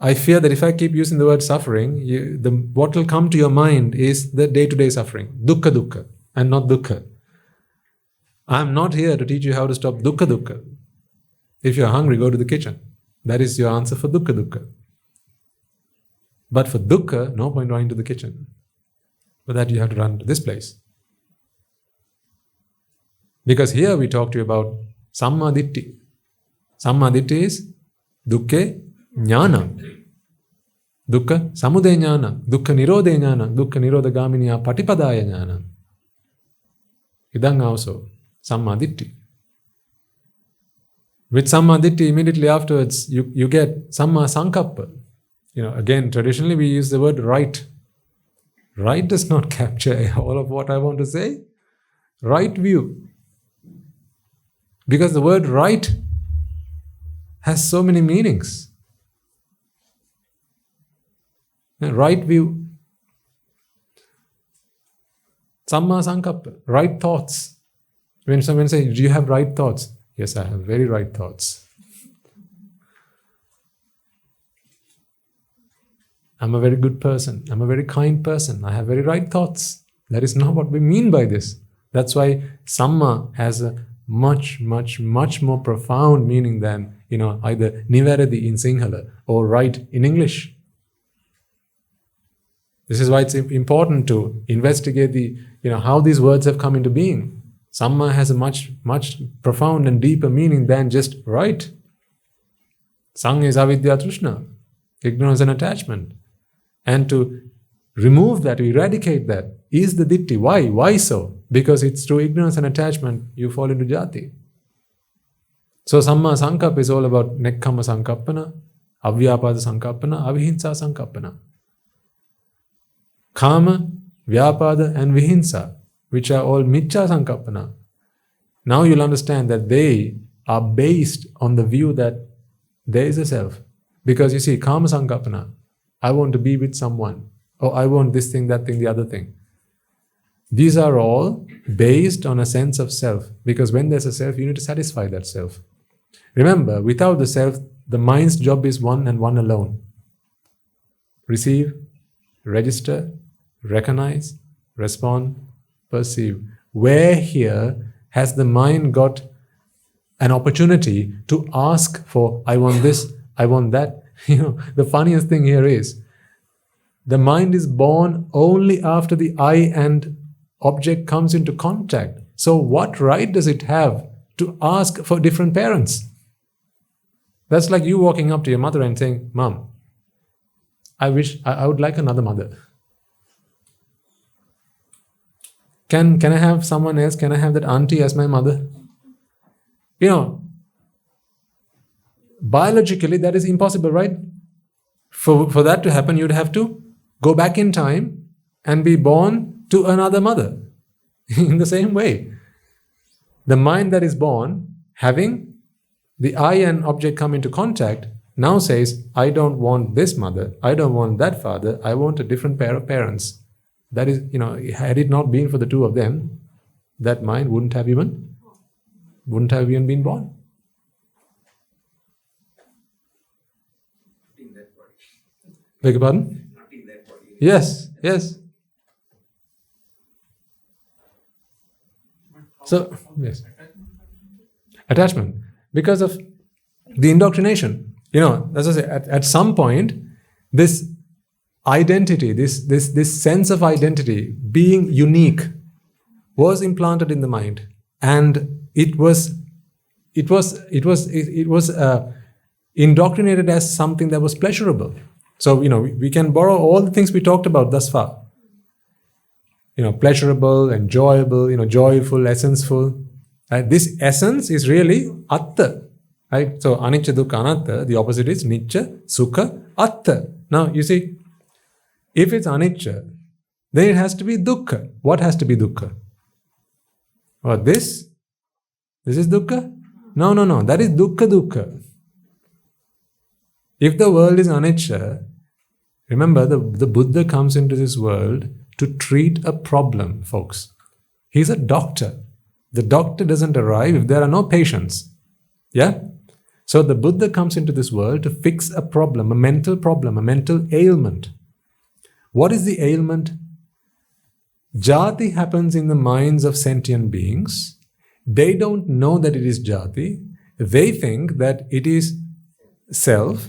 I fear that if I keep using the word suffering, what will come to your mind is the day-to-day suffering. Dukkha dukkha and not dukkha. I am not here to teach you how to stop dukkha dukkha. If you are hungry, go to the kitchen. That is your answer for dukkha dukkha. But for dukkha, no point running to the kitchen. For that you have to run to this place. Because here we talk to you about Samma Ditti. Samma Ditti is dukkhe jnana. Dukkha samudaya jnana. Dukkha nirodhe jnana. Dukkha nirodha gaminiya patipadaya jnana. Idang also Samma Ditti. With Samma Ditti, immediately afterwards, you get Samma Sankappa. Again, traditionally we use the word right. Right does not capture all of what I want to say. Right view. Because the word right has so many meanings. Right view. Samma Sankappa. Right thoughts. When someone says, do you have right thoughts? Yes, I have very right thoughts. I'm a very good person. I'm a very kind person. I have very right thoughts. That is not what we mean by this. That's why Samma has a much, much, much more profound meaning than, either Nivaradi in Sinhala or right in English. This is why it's important to investigate how these words have come into being. Samma has a much, much profound and deeper meaning than just right. Sang is avidya trishna, ignorance and attachment. And to remove that, to eradicate that, is the ditti. Why? Why so? Because it's through ignorance and attachment you fall into jati. So Samma Sankappa is all about Nekkhamma Sankappana, Avyapada Sankappana, Avihinsa Sankappana. Kama, Vyapada and Vihinsa, which are all Miccha Sankappana. Now you'll understand that they are based on the view that there is a self. Because you see, Kama Sankappana, I want to be with someone, or I want this thing, that thing, the other thing. These are all based on a sense of self, because when there's a self, you need to satisfy that self. Remember, without the self, the mind's job is one and one alone. Receive, register, recognize, respond, perceive. Where here has the mind got an opportunity to ask for, I want this, I want that? The funniest thing here is, the mind is born only after the I and object comes into contact. So what right does it have to ask for different parents? That's like you walking up to your mother and saying, Mom, I would like another mother. Can I have someone else? Can I have that auntie as my mother? Biologically that is impossible, right? For that to happen, you'd have to go back in time and be born to another mother. In the same way, the mind that is born, having the I and object come into contact, now says, I don't want this mother, I don't want that father, I want a different pair of parents. That is, had it not been for the two of them, that mind wouldn't have even been born. In that body. Beg your pardon? Not in that body. Yes. So, yes. Attachment. Because of the indoctrination. As I say, at some point, this identity, this sense of identity, being unique, was implanted in the mind, and it was indoctrinated as something that was pleasurable. So we can borrow all the things we talked about thus far. Pleasurable, enjoyable, joyful, essenseful. This essence is really atta. Right? So anicca, dukkha, anatta. The opposite is nicca, sukha, atta. Now you see, if it's anicca, then it has to be dukkha. What has to be dukkha? Or this? This is dukkha? No. That is dukkha. If the world is anicca, remember the Buddha comes into this world to treat a problem, folks. He's a doctor. The doctor doesn't arrive if there are no patients. Yeah? So the Buddha comes into this world to fix a problem, a mental ailment. What is the ailment? Jati happens in the minds of sentient beings. They don't know that it is jati. They think that it is self.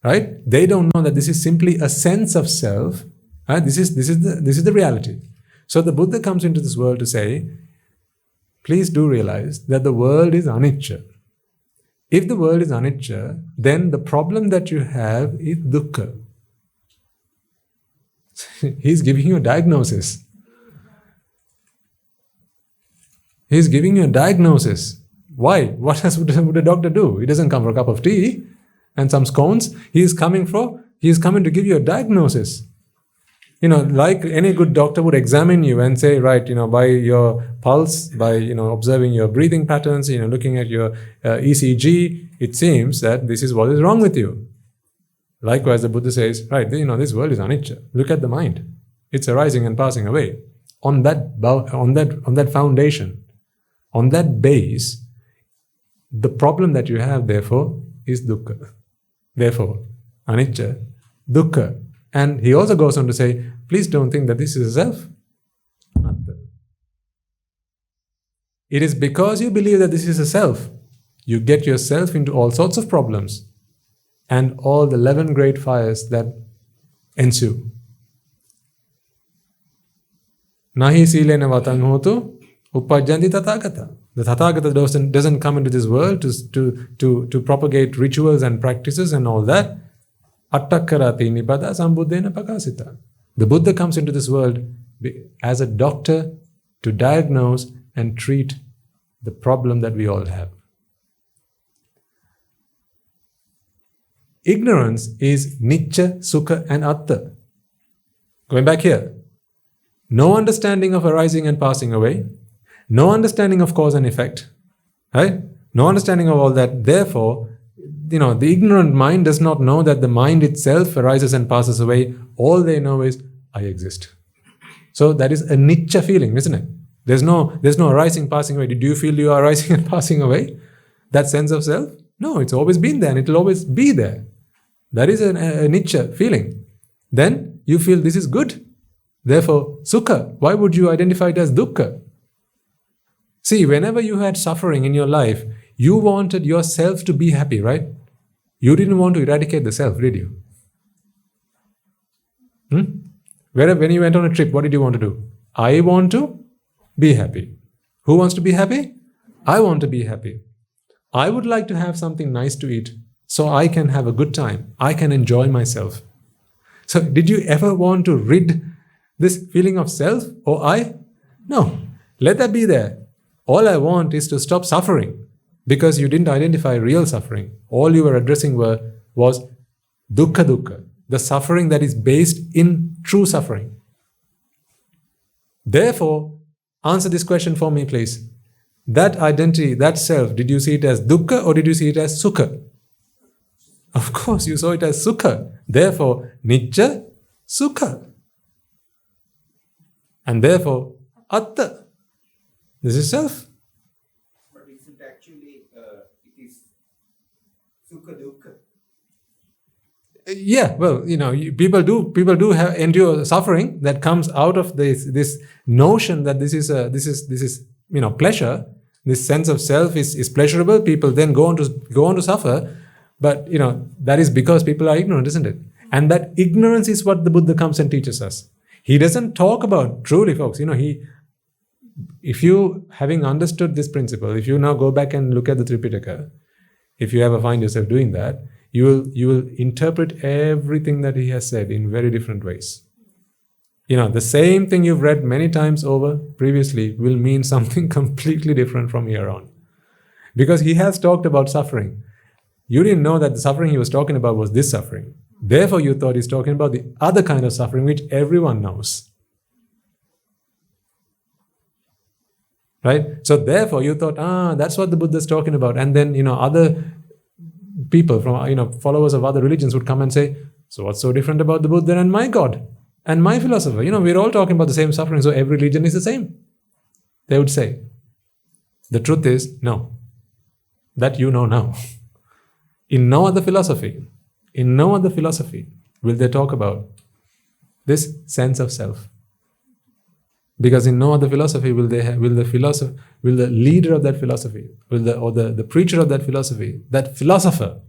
Right? They don't know that this is simply a sense of self. Right? This is the reality. So the Buddha comes into this world to say, please do realize that the world is anicca. If the world is anicca, then the problem that you have is dukkha. He's giving you a diagnosis. He's giving you a diagnosis. Why? What would a doctor do? He doesn't come for a cup of tea and some scones. He's coming to give you a diagnosis. Like any good doctor would examine you and say, right, by your pulse, by, observing your breathing patterns, looking at your ECG, it seems that this is what is wrong with you. Likewise, the Buddha says, right, this world is anicca. Look at the mind. It's arising and passing away. On that foundation, on that base, the problem that you have, therefore, is dukkha. Therefore, anicca, dukkha. And he also goes on to say, please don't think that this is a self. It is because you believe that this is a self, you get yourself into all sorts of problems and all the 11 great fires that ensue. Nahi silena vatang hotu upajjanti tathagata. The Tathagata doesn't come into this world to propagate rituals and practices and all that. Attakkarati nipada sambuddhena pakasita. The Buddha comes into this world as a doctor to diagnose and treat the problem that we all have. Ignorance is nicca, sukha and atta. Going back here. No understanding of arising and passing away. No understanding of cause and effect. Right? No understanding of all that. Therefore, the ignorant mind does not know that the mind itself arises and passes away. All they know is, I exist. So that is a nicca feeling, isn't it? There's no arising, passing away. Did you feel you are arising and passing away? That sense of self? No, it's always been there and it will always be there. That is a nicca feeling. Then you feel this is good. Therefore, sukha. Why would you identify it as dukkha? See, whenever you had suffering in your life, you wanted yourself to be happy, right? You didn't want to eradicate the self, did you? When you went on a trip, what did you want to do? I want to be happy. Who wants to be happy? I want to be happy. I would like to have something nice to eat so I can have a good time. I can enjoy myself. So did you ever want to rid this feeling of self or I? No. Let that be there. All I want is to stop suffering. Because you didn't identify real suffering. All you were addressing was dukkha, the suffering that is based in true suffering. Therefore, answer this question for me, please. That identity, that self, did you see it as dukkha or did you see it as sukha? Of course, you saw it as sukha. Therefore, nicca, sukha. And therefore, atta. This is self. Yeah, well, people do endure suffering that comes out of this notion that this is pleasure, this sense of self is pleasurable, people then go on to suffer. But that is because people are ignorant, isn't it? And that ignorance is what the Buddha comes and teaches us. He doesn't talk about, truly folks, if you, having understood this principle, if you now go back and look at the Tripitaka, if you ever find yourself doing that, you will interpret everything that he has said in very different ways. The same thing you've read many times over previously will mean something completely different from here on. Because he has talked about suffering. You didn't know that the suffering he was talking about was this suffering. Therefore, you thought he's talking about the other kind of suffering which everyone knows. Right? So therefore, you thought, that's what the Buddha is talking about. And then, other people from, followers of other religions would come and say, so what's so different about the Buddha and my God and my philosopher? We're all talking about the same suffering, so every religion is the same. They would say. The truth is, no. That you know now. In no other philosophy will they talk about this sense of self. Because in no other philosophy will the leader of that philosophy, the preacher of that philosophy, that philosopher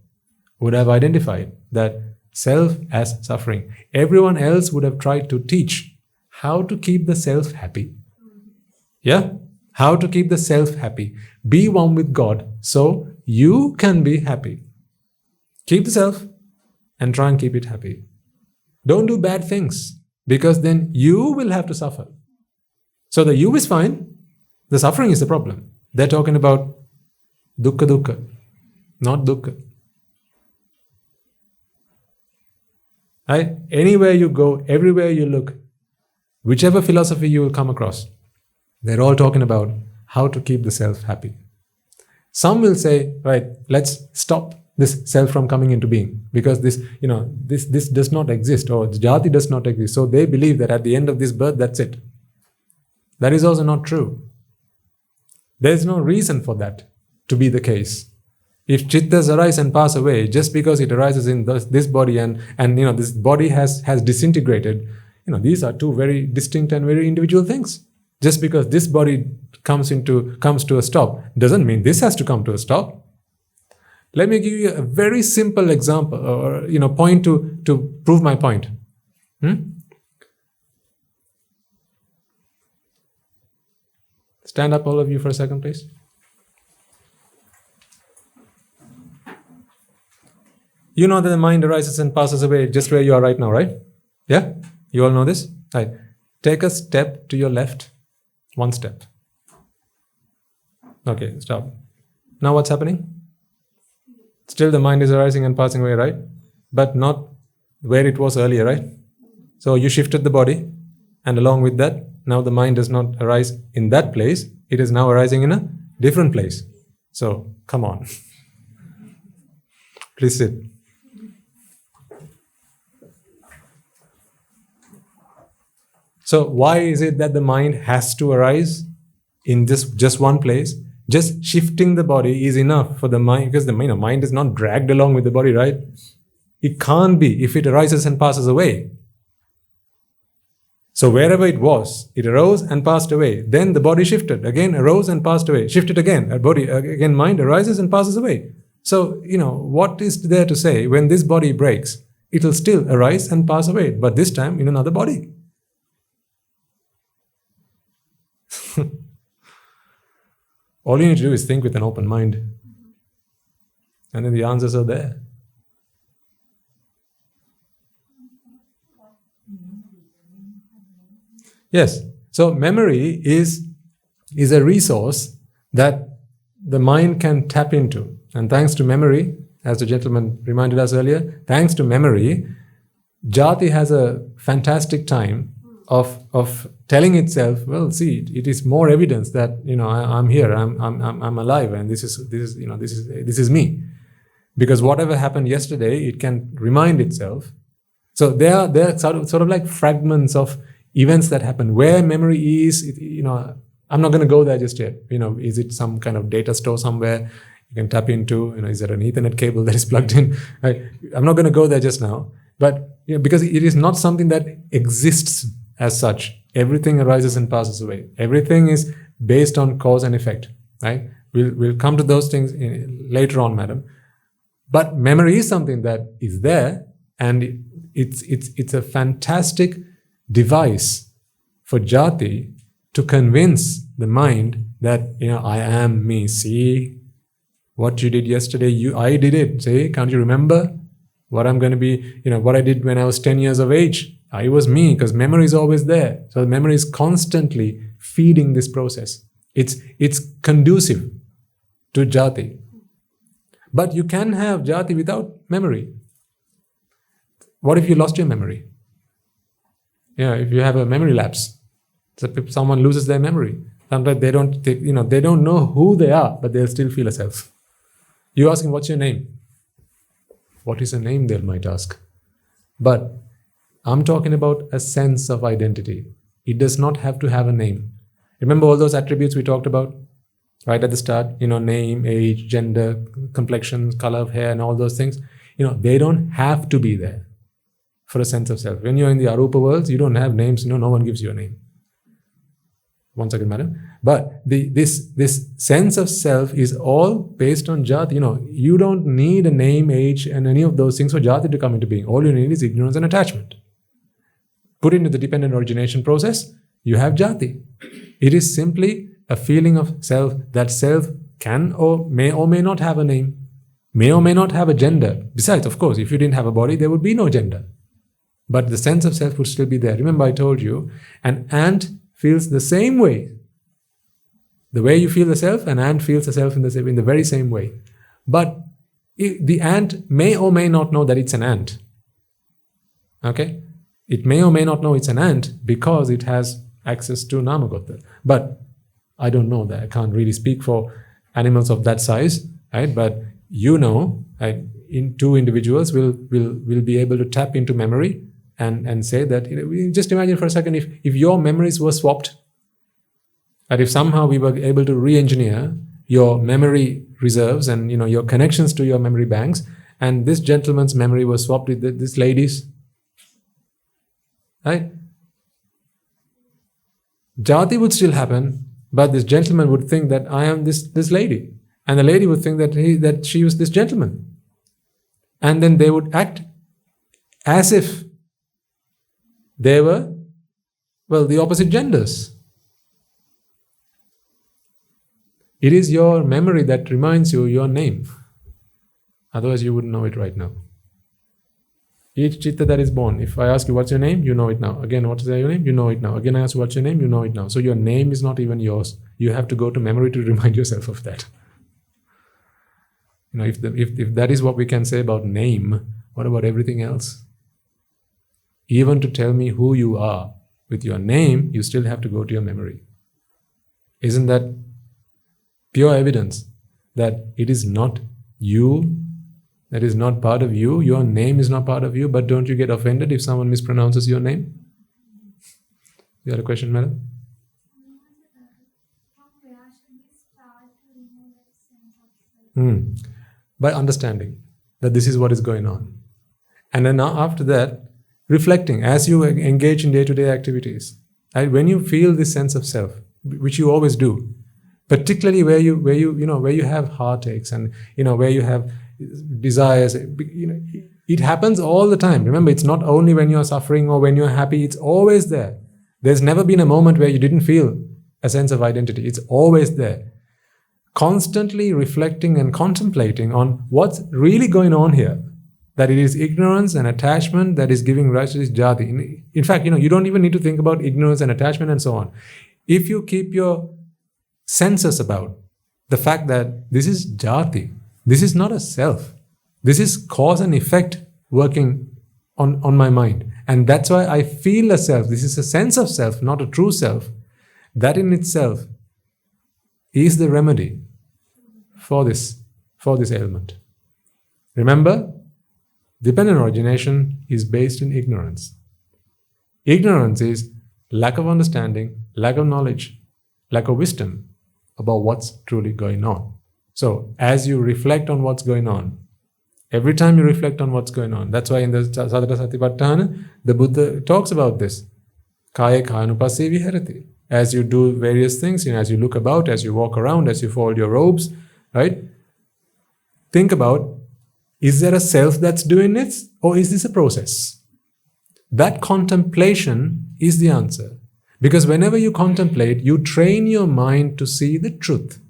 would have identified that self as suffering. Everyone else would have tried to teach how to keep the self happy. Yeah? How to keep the self happy. Be one with God so you can be happy. Keep the self and try and keep it happy. Don't do bad things, because then you will have to suffer. So the you is fine, the suffering is the problem. They're talking about dukkha, not dukkha. Right? Anywhere you go, everywhere you look, whichever philosophy you will come across, they're all talking about how to keep the self happy. Some will say, right, let's stop this self from coming into being, because this does not exist, or jati does not exist. So they believe that at the end of this birth, that's it. That is also not true. There is no reason for that to be the case. If chittas arise and pass away, just because it arises in this body and this body has disintegrated, these are two very distinct and very individual things. Just because this body comes to a stop doesn't mean this has to come to a stop. Let me give you a very simple example, or point to prove my point. Stand up, all of you, for a second, please. You know that the mind arises and passes away just where you are right now, right? Yeah? You all know this? Right. Take a step to your left. One step. Okay, stop. Now what's happening? Still the mind is arising and passing away, right? But not where it was earlier, right? So you shifted the body, and along with that, now the mind does not arise in that place. It is now arising in a different place. So, come on. Please sit. So, why is it that the mind has to arise in this just one place? Just shifting the body is enough for the mind, because the mind is not dragged along with the body, right? It can't be if it arises and passes away. So wherever it was, it arose and passed away. Then the body shifted, again arose and passed away. Shifted again, again mind arises and passes away. So, what is there to say when this body breaks? It will still arise and pass away, but this time in another body. All you need to do is think with an open mind. And then the answers are there. Yes. So memory is a resource that the mind can tap into. And thanks to memory, as the gentleman reminded us earlier, thanks to memory, jati has a fantastic time of telling itself, well, see, it is more evidence that I'm here, I'm alive, and this is me. Because whatever happened yesterday, it can remind itself. So they are sort of like fragments of events that happen. Where memory is, I'm not going to go there just yet. Is it some kind of data store somewhere you can tap into? Is there an Ethernet cable that is plugged in? I'm not going to go there just now. But because it is not something that exists as such. Everything arises and passes away. Everything is based on cause and effect, right? We'll come to those things later on, madam. But memory is something that is there, and it's a fantastic device for jati to convince the mind that, I am me. See what you did yesterday, I did it. See, can't you remember what I'm going to be, what I did when I was 10 years of age? I was me, because memory is always there. So the memory is constantly feeding this process. It's conducive to jati. But you can have jati without memory. What if you lost your memory? If you have a memory lapse, so if someone loses their memory, sometimes they don't know who they are, but they'll still feel a self. You ask him, what's your name? What is a name, they might ask. But I'm talking about a sense of identity. It does not have to have a name. Remember all those attributes we talked about right at the start? Name, age, gender, complexion, color of hair, and all those things. They don't have to be there for a sense of self. When you're in the arupa worlds, you don't have names. No one gives you a name. One second, madam. But this sense of self is all based on jati. You don't need a name, age, and any of those things for jati to come into being. All you need is ignorance and attachment. Put it into the dependent origination process, you have jati. It is simply a feeling of self. That self can or may not have a name, may or may not have a gender. Besides, of course, if you didn't have a body, there would be no gender. But the sense of self would still be there. Remember, I told you, an ant feels the same way. The way you feel the self, an ant feels the self in the very same way. But the ant may or may not know that it's an ant. Okay? It may or may not know it's an ant because it has access to Namagota. But I don't know that. I can't really speak for animals of that size, right? But right, in two individuals will be able to tap into memory and say that, just imagine for a second if your memories were swapped, and if somehow we were able to re-engineer your memory reserves and your connections to your memory banks, and this gentleman's memory was swapped with this lady's, right? Jati would still happen, but this gentleman would think that I am this lady, and the lady would think that she was this gentleman, and then they would act as if they were, the opposite genders. It is your memory that reminds you your name. Otherwise, you wouldn't know it right now. Each chitta that is born, if I ask you what's your name, you know it now. Again, what is your name? You know it now. Again, I ask you what's your name, you know it now. So your name is not even yours. You have to go to memory to remind yourself of that. If that is what we can say about name, what about everything else? Even to tell me who you are with your name, you still have to go to your memory. Isn't that pure evidence that it is not you, that is not part of you? Your name is not part of you, but don't you get offended if someone mispronounces your name? You had a question, madam? By understanding that this is what is going on. And then after that, reflecting as you engage in day-to-day activities. And when you feel this sense of self, which you always do, particularly where you have heartaches and where you have desires, it happens all the time. Remember, it's not only when you're suffering or when you're happy, it's always there. There's never been a moment where you didn't feel a sense of identity. It's always there. Constantly reflecting and contemplating on what's really going on here. That it is ignorance and attachment that is giving rise to this jati. In fact, you don't even need to think about ignorance and attachment and so on. If you keep your senses about the fact that this is jati, this is not a self, this is cause and effect working on my mind. And that's why I feel a self. This is a sense of self, not a true self. That in itself is the remedy for this ailment. Remember, dependent origination is based in ignorance. Ignorance is lack of understanding, lack of knowledge, lack of wisdom about what's truly going on. So, as you reflect on what's going on, every time you reflect on what's going on, that's why in the Saddhata Satipatthana, the Buddha talks about this. Kaya kayanupasse viharati. as you do various things, as you look about, as you walk around, as you fold your robes, right? Think about, is there a self that's doing this, or is this a process? That contemplation is the answer. Because whenever you contemplate, you train your mind to see the truth.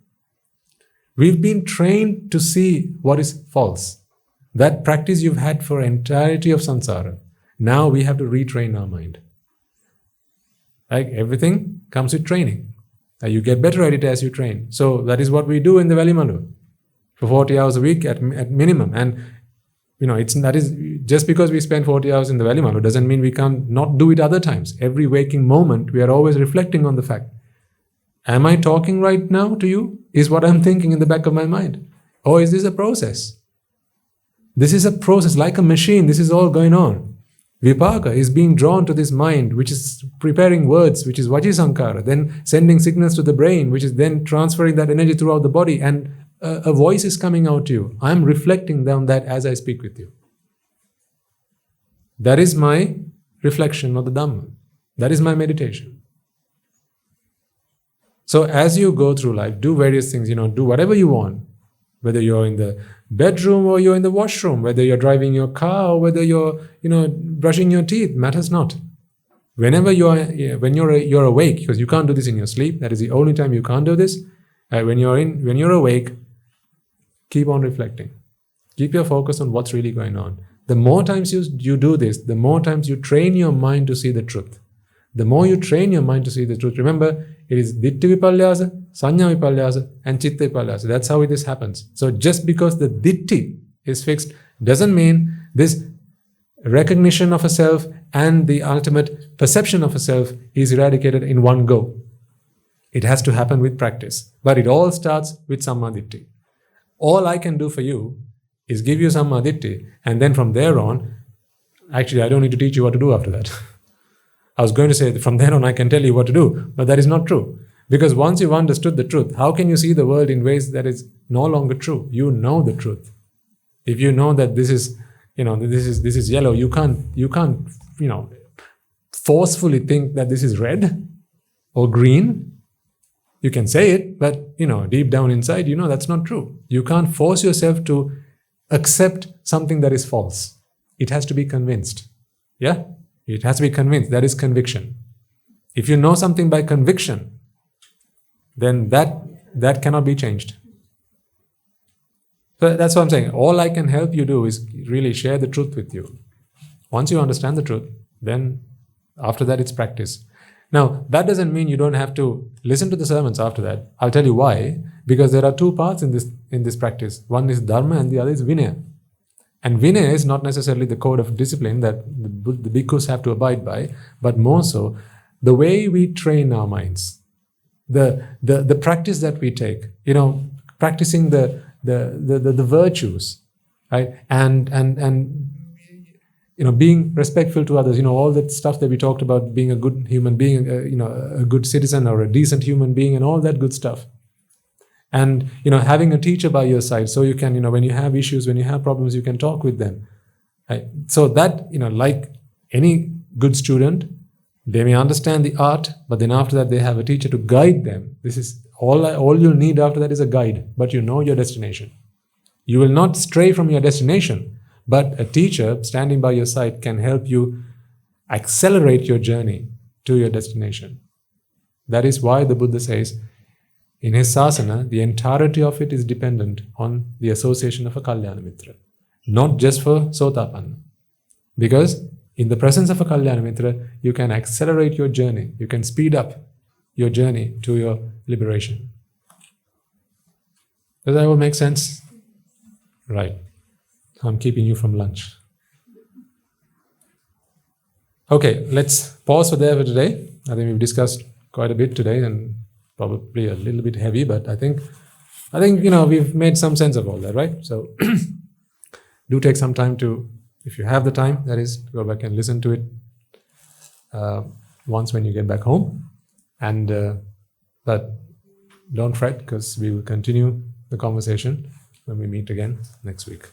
We've been trained to see what is false. That practice you've had for entirety of samsara. Now we have to retrain our mind. Like everything comes with training. You get better at it as you train. So that is what we do in the Valimandu for 40 hours a week at minimum. And that is just because we spend 40 hours in the Valimandu doesn't mean we can't not do it other times. Every waking moment, we are always reflecting on the fact, am I talking right now to you? Is what I'm thinking in the back of my mind? Or is this a process? This is a process, like a machine. This is all going on. Vipaka is being drawn to this mind, which is preparing words, which is Vachisankara, then sending signals to the brain, which is then transferring that energy throughout the body, and a voice is coming out to you. I'm reflecting on that as I speak with you. That is my reflection of the Dhamma. That is my meditation. So as you go through life, do various things, do whatever you want. Whether you're in the bedroom or you're in the washroom, whether you're driving your car or whether you're, brushing your teeth, matters not. Whenever when you're awake, because you can't do this in your sleep, that is the only time you can't do this. When you're awake, keep on reflecting. Keep your focus on what's really going on. The more times you do this, the more times you train your mind to see the truth. The more you train your mind to see the truth, remember, it is Ditti Vipalyasa, Sanya Vipalyasa, and Chitta Vipalyasa. That's how this happens. So just because the Ditti is fixed doesn't mean this recognition of a self and the ultimate perception of a self is eradicated in one go. It has to happen with practice. But it all starts with Sammaditthi. All I can do for you is give you Sammaditthi, and then from there on, actually I don't need to teach you what to do after that. I was going to say that from then on I can tell you what to do, but that is not true. Because once you've understood the truth, how can you see the world in ways that is no longer true? You know the truth. If you know that this is yellow, you can't forcefully think that this is red or green. You can say it, but deep down inside, that's not true. You can't force yourself to accept something that is false. It has to be convinced. Yeah? It has to be convinced. That is conviction. If you know something by conviction, then that cannot be changed. So that's what I'm saying. All I can help you do is really share the truth with you. Once you understand the truth, then after that it's practice. Now, that doesn't mean you don't have to listen to the sermons after that. I'll tell you why. Because there are two parts in this practice. One is Dharma and the other is Vinaya. And Vinaya is not necessarily the code of discipline that the bhikkhus have to abide by, but more so the way we train our minds, the practice that we take, practicing the virtues, right, and being respectful to others, all that stuff that we talked about, being a good human being, a good citizen or a decent human being, and all that good stuff. And, having a teacher by your side so you can, when you have issues, when you have problems, you can talk with them. Right? So that, like any good student, they may understand the art, but then after that they have a teacher to guide them. This is all you'll need after that is a guide, but you know your destination. You will not stray from your destination, but a teacher standing by your side can help you accelerate your journey to your destination. That is why the Buddha says, in his sasana, the entirety of it is dependent on the association of a Kalyana Mitra, not just for Sotapanna. Because in the presence of a Kalyana Mitra, you can accelerate your journey, you can speed up your journey to your liberation. Does that all make sense? Right. I'm keeping you from lunch. Okay, let's pause for today. I think we've discussed quite a bit today and probably a little bit heavy, but I think we've made some sense of all that, right? So do take some time to, if you have the time, that is, go back and listen to it once when you get back home. And but don't fret, because we will continue the conversation when we meet again next week.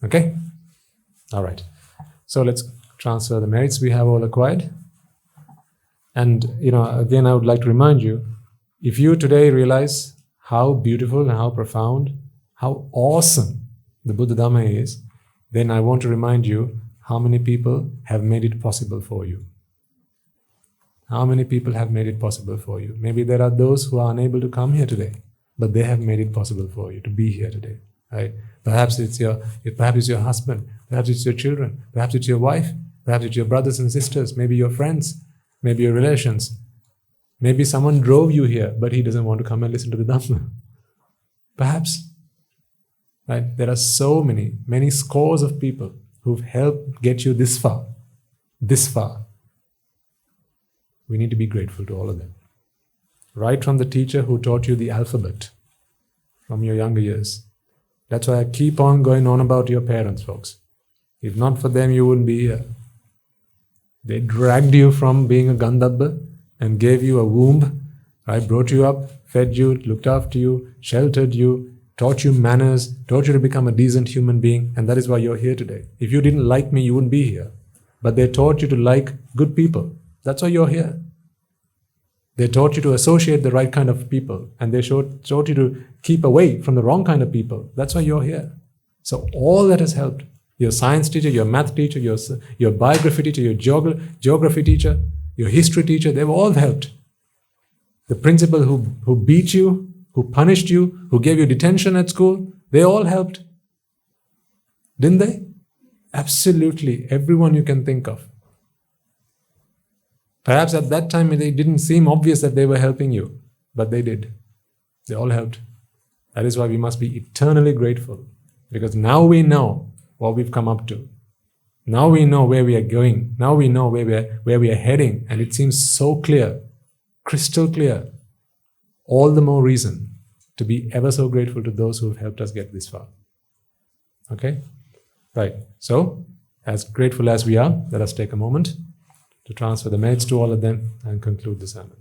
Okay? All right. So let's transfer the merits we have all acquired. And, again, I would like to remind you, if you today realize how beautiful and how profound, how awesome the Buddha Dhamma is, then I want to remind you how many people have made it possible for you. How many people have made it possible for you? Maybe there are those who are unable to come here today, but they have made it possible for you to be here today. Right? Perhaps it's your husband, perhaps it's your children, perhaps it's your wife, perhaps it's your brothers and sisters, maybe your friends, maybe your relations. Maybe someone drove you here, but he doesn't want to come and listen to the Dhamma. Perhaps. Right? There are so many scores of people who've helped get you this far. This far. We need to be grateful to all of them. Right from the teacher who taught you the alphabet from your younger years. That's why I keep on going on about your parents, folks. If not for them, you wouldn't be here. They dragged you from being a Gandhabba and gave you a womb, right? Brought you up, fed you, looked after you, sheltered you, taught you manners, taught you to become a decent human being, and that is why you're here today. If you didn't like me, you wouldn't be here. But they taught you to like good people. That's why you're here. They taught you to associate the right kind of people, and they taught you to keep away from the wrong kind of people. That's why you're here. So all that has helped. Your science teacher, your math teacher, your biography teacher, your geography teacher, your history teacher, they've all helped. The principal who beat you, who punished you, who gave you detention at school, they all helped. Didn't they? Absolutely. Everyone you can think of. Perhaps at that time it didn't seem obvious that they were helping you, but they did. They all helped. That is why we must be eternally grateful, because now we know what we've come up to. Now we know where we are going. Now we know where we are heading, and it seems so clear, crystal clear. All the more reason to be ever so grateful to those who have helped us get this far. Okay? Right. So, as grateful as we are, let us take a moment to transfer the merits to all of them and conclude the sermon.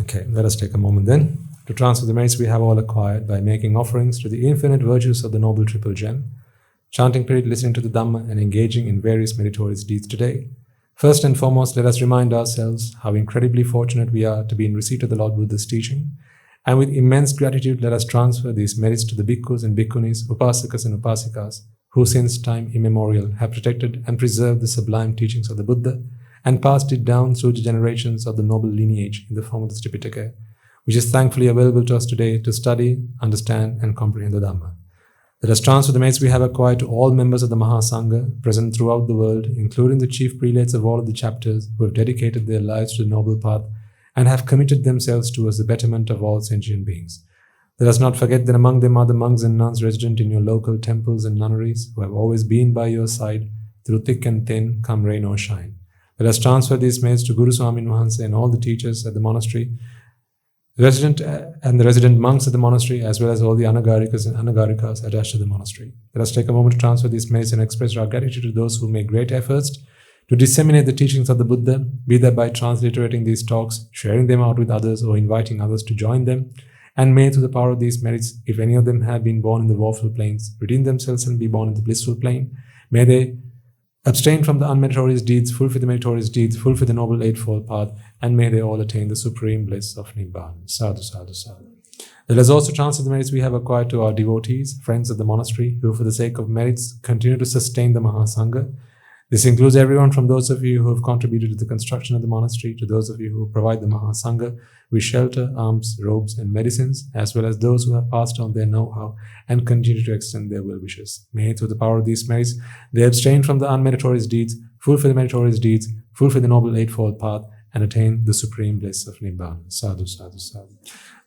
Okay, let us take a moment then to transfer the merits we have all acquired by making offerings to the infinite virtues of the Noble Triple Gem, chanting Pirit, listening to the Dhamma, and engaging in various meritorious deeds today. First and foremost, let us remind ourselves how incredibly fortunate we are to be in receipt of the Lord Buddha's teaching, and with immense gratitude let us transfer these merits to the bhikkhus and bhikkhunis, upasakas and upasikas, who since time immemorial have protected and preserved the sublime teachings of the Buddha and passed it down through the generations of the noble lineage in the form of the Tripitaka, which is thankfully available to us today to study, understand, and comprehend the Dhamma. Let us transfer the merits we have acquired to all members of the Mahasangha present throughout the world, including the chief prelates of all of the chapters who have dedicated their lives to the noble path and have committed themselves towards the betterment of all sentient beings. Let us not forget that among them are the monks and nuns resident in your local temples and nunneries who have always been by your side through thick and thin, come rain or shine. Let us transfer these merits to Guru Swamin Wahanse and all the teachers at the monastery, the resident monks at the monastery, as well as all the anagarikas and anagarikas attached to the monastery. Let us take a moment to transfer these merits and express our gratitude to those who make great efforts to disseminate the teachings of the Buddha, be that by transliterating these talks, sharing them out with others, or inviting others to join them. And may, through the power of these merits, if any of them have been born in the woeful plains, redeem themselves and be born in the blissful plane. May they abstain from the unmeritorious deeds, fulfill the meritorious deeds, fulfill the noble eightfold path, and may they all attain the supreme bliss of Nibbana. Sadhu, sadhu, sadhu. Let us also transfer the merits we have acquired to our devotees, friends of the monastery, who for the sake of merits continue to sustain the Mahasangha. This includes everyone from those of you who have contributed to the construction of the monastery to those of you who provide the Mahasangha with shelter, alms, robes, and medicines, as well as those who have passed on their know-how and continue to extend their well-wishes. May, through the power of these merits, they abstain from the unmeritorious deeds, fulfill the meritorious deeds, fulfill the noble eightfold path, and attain the supreme bliss of Nibbana. Sadhu, sadhu, sadhu.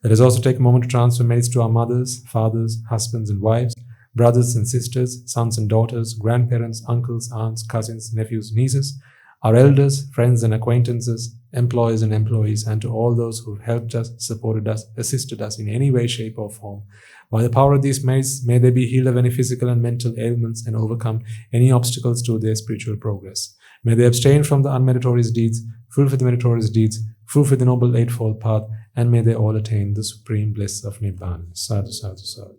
Let us also take a moment to transfer merits to our mothers, fathers, husbands, and wives, brothers and sisters, sons and daughters, grandparents, uncles, aunts, cousins, nephews, nieces, our elders, friends and acquaintances, employers and employees, and to all those who have helped us, supported us, assisted us in any way, shape, or form. By the power of these merits, may they be healed of any physical and mental ailments and overcome any obstacles to their spiritual progress. May they abstain from the unmeritorious deeds, fulfill the meritorious deeds, fulfill the noble eightfold path, and may they all attain the supreme bliss of Nibbana. Sadhu, sadhu, sadhu.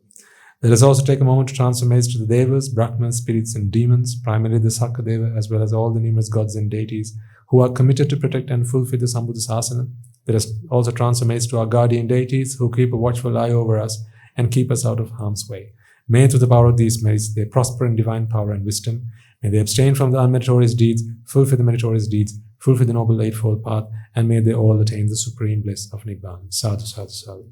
Let us also take a moment to transfer messages to the Devas, Brahmas, spirits and demons, primarily the Sakadeva, as well as all the numerous gods and deities who are committed to protect and fulfill the Sambhuddha Sasana. Let us also transfer messages to our guardian deities who keep a watchful eye over us and keep us out of harm's way. May through the power of these merits they prosper in divine power and wisdom. May they abstain from the unmeritorious deeds, fulfill the meritorious deeds, fulfill the Noble Eightfold Path, and may they all attain the supreme bliss of Nibbana. Sadhu, sadhu, sadhu.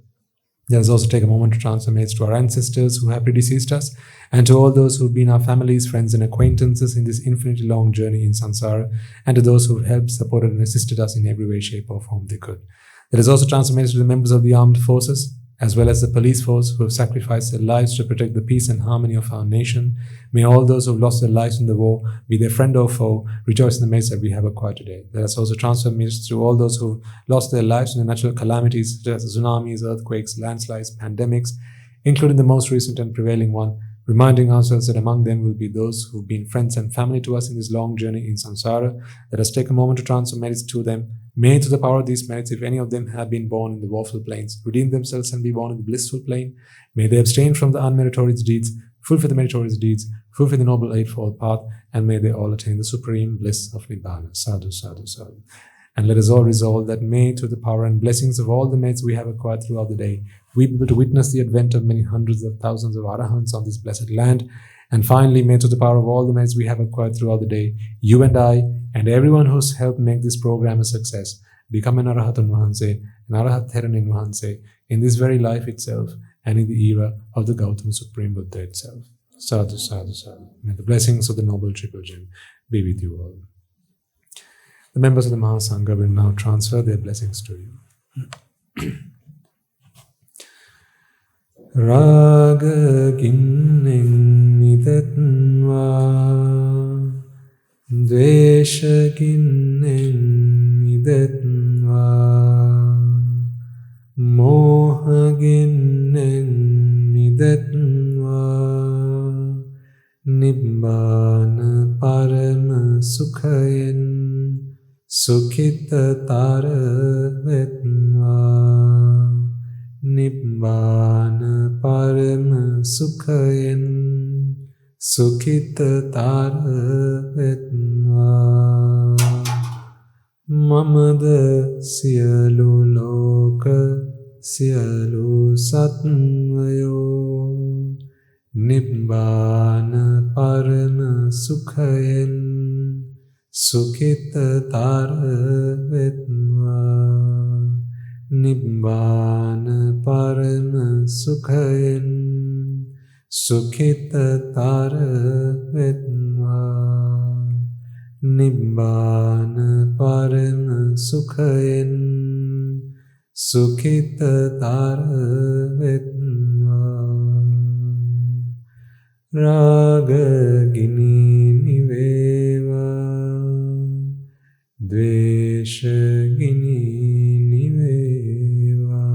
Let us also take a moment to transfer messages to our ancestors who have predeceased us, and to all those who have been our families, friends, and acquaintances in this infinitely long journey in samsara, and to those who have helped, supported, and assisted us in every way, shape, or form they could. Let us also transfer messages to the members of the armed forces, as well as the police force who have sacrificed their lives to protect the peace and harmony of our nation. May all those who have lost their lives in the war, be their friend or foe, rejoice in the merits that we have acquired today. Let us also transfer messages to all those who lost their lives in the natural calamities such as tsunamis, earthquakes, landslides, pandemics, including the most recent and prevailing one, reminding ourselves that among them will be those who have been friends and family to us in this long journey in samsara. Let us take a moment to transfer merits to them. May through the power of these merits, if any of them have been born in the woeful plains, redeem themselves and be born in the blissful plane. May they abstain from the unmeritorious deeds, fulfill the meritorious deeds, fulfill the Noble Eightfold Path, and may they all attain the supreme bliss of Nibbana. Sadhu, sadhu, sadhu. And let us all resolve that may, through the power and blessings of all the merits we have acquired throughout the day, we be able to witness the advent of many hundreds of thousands of arahants on this blessed land. And finally, may through the power of all the merits we have acquired throughout the day, you and I, and everyone who's helped make this program a success, become an Arahatun Vahanse, an Arahat Theranin Vahanse, in this very life itself, and in the era of the Gautama Supreme Buddha itself. Sadhu, sadhu, sadhu. May the blessings of the Noble Triple Gem be with you all. The members of the Mahasangha will now transfer their blessings to you. Raga ginnen midatva, dvesha ginnen midatva, moha ginnen midatva, nibbana parama sukhayen sukhita tara vetva. Nibbana parama sukhayen sukhita tara vetva. Mamada siyalu loka siyalu satvayo. Nibbana parama sukhayen sukhita tara vetva. Nibbana parama sukhayen sukhita tara vetva. Nibbana parama sukhayen sukhita tara vetva. Raga gini niveva, dvesha gini niveva,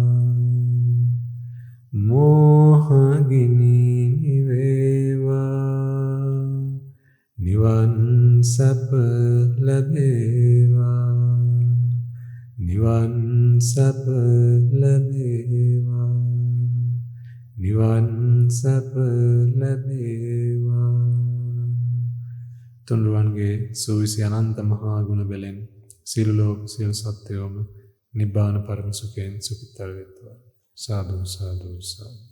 moha gini niveva, nivan sapa labeva, nivan sapa labeva, nivan sapa labeva. Tunruvange suvisi ananta mahaguna belen, silulok sil satyom, nibbana param sukhen sukhitara vetva. Sadhu, sadhu, sadhu.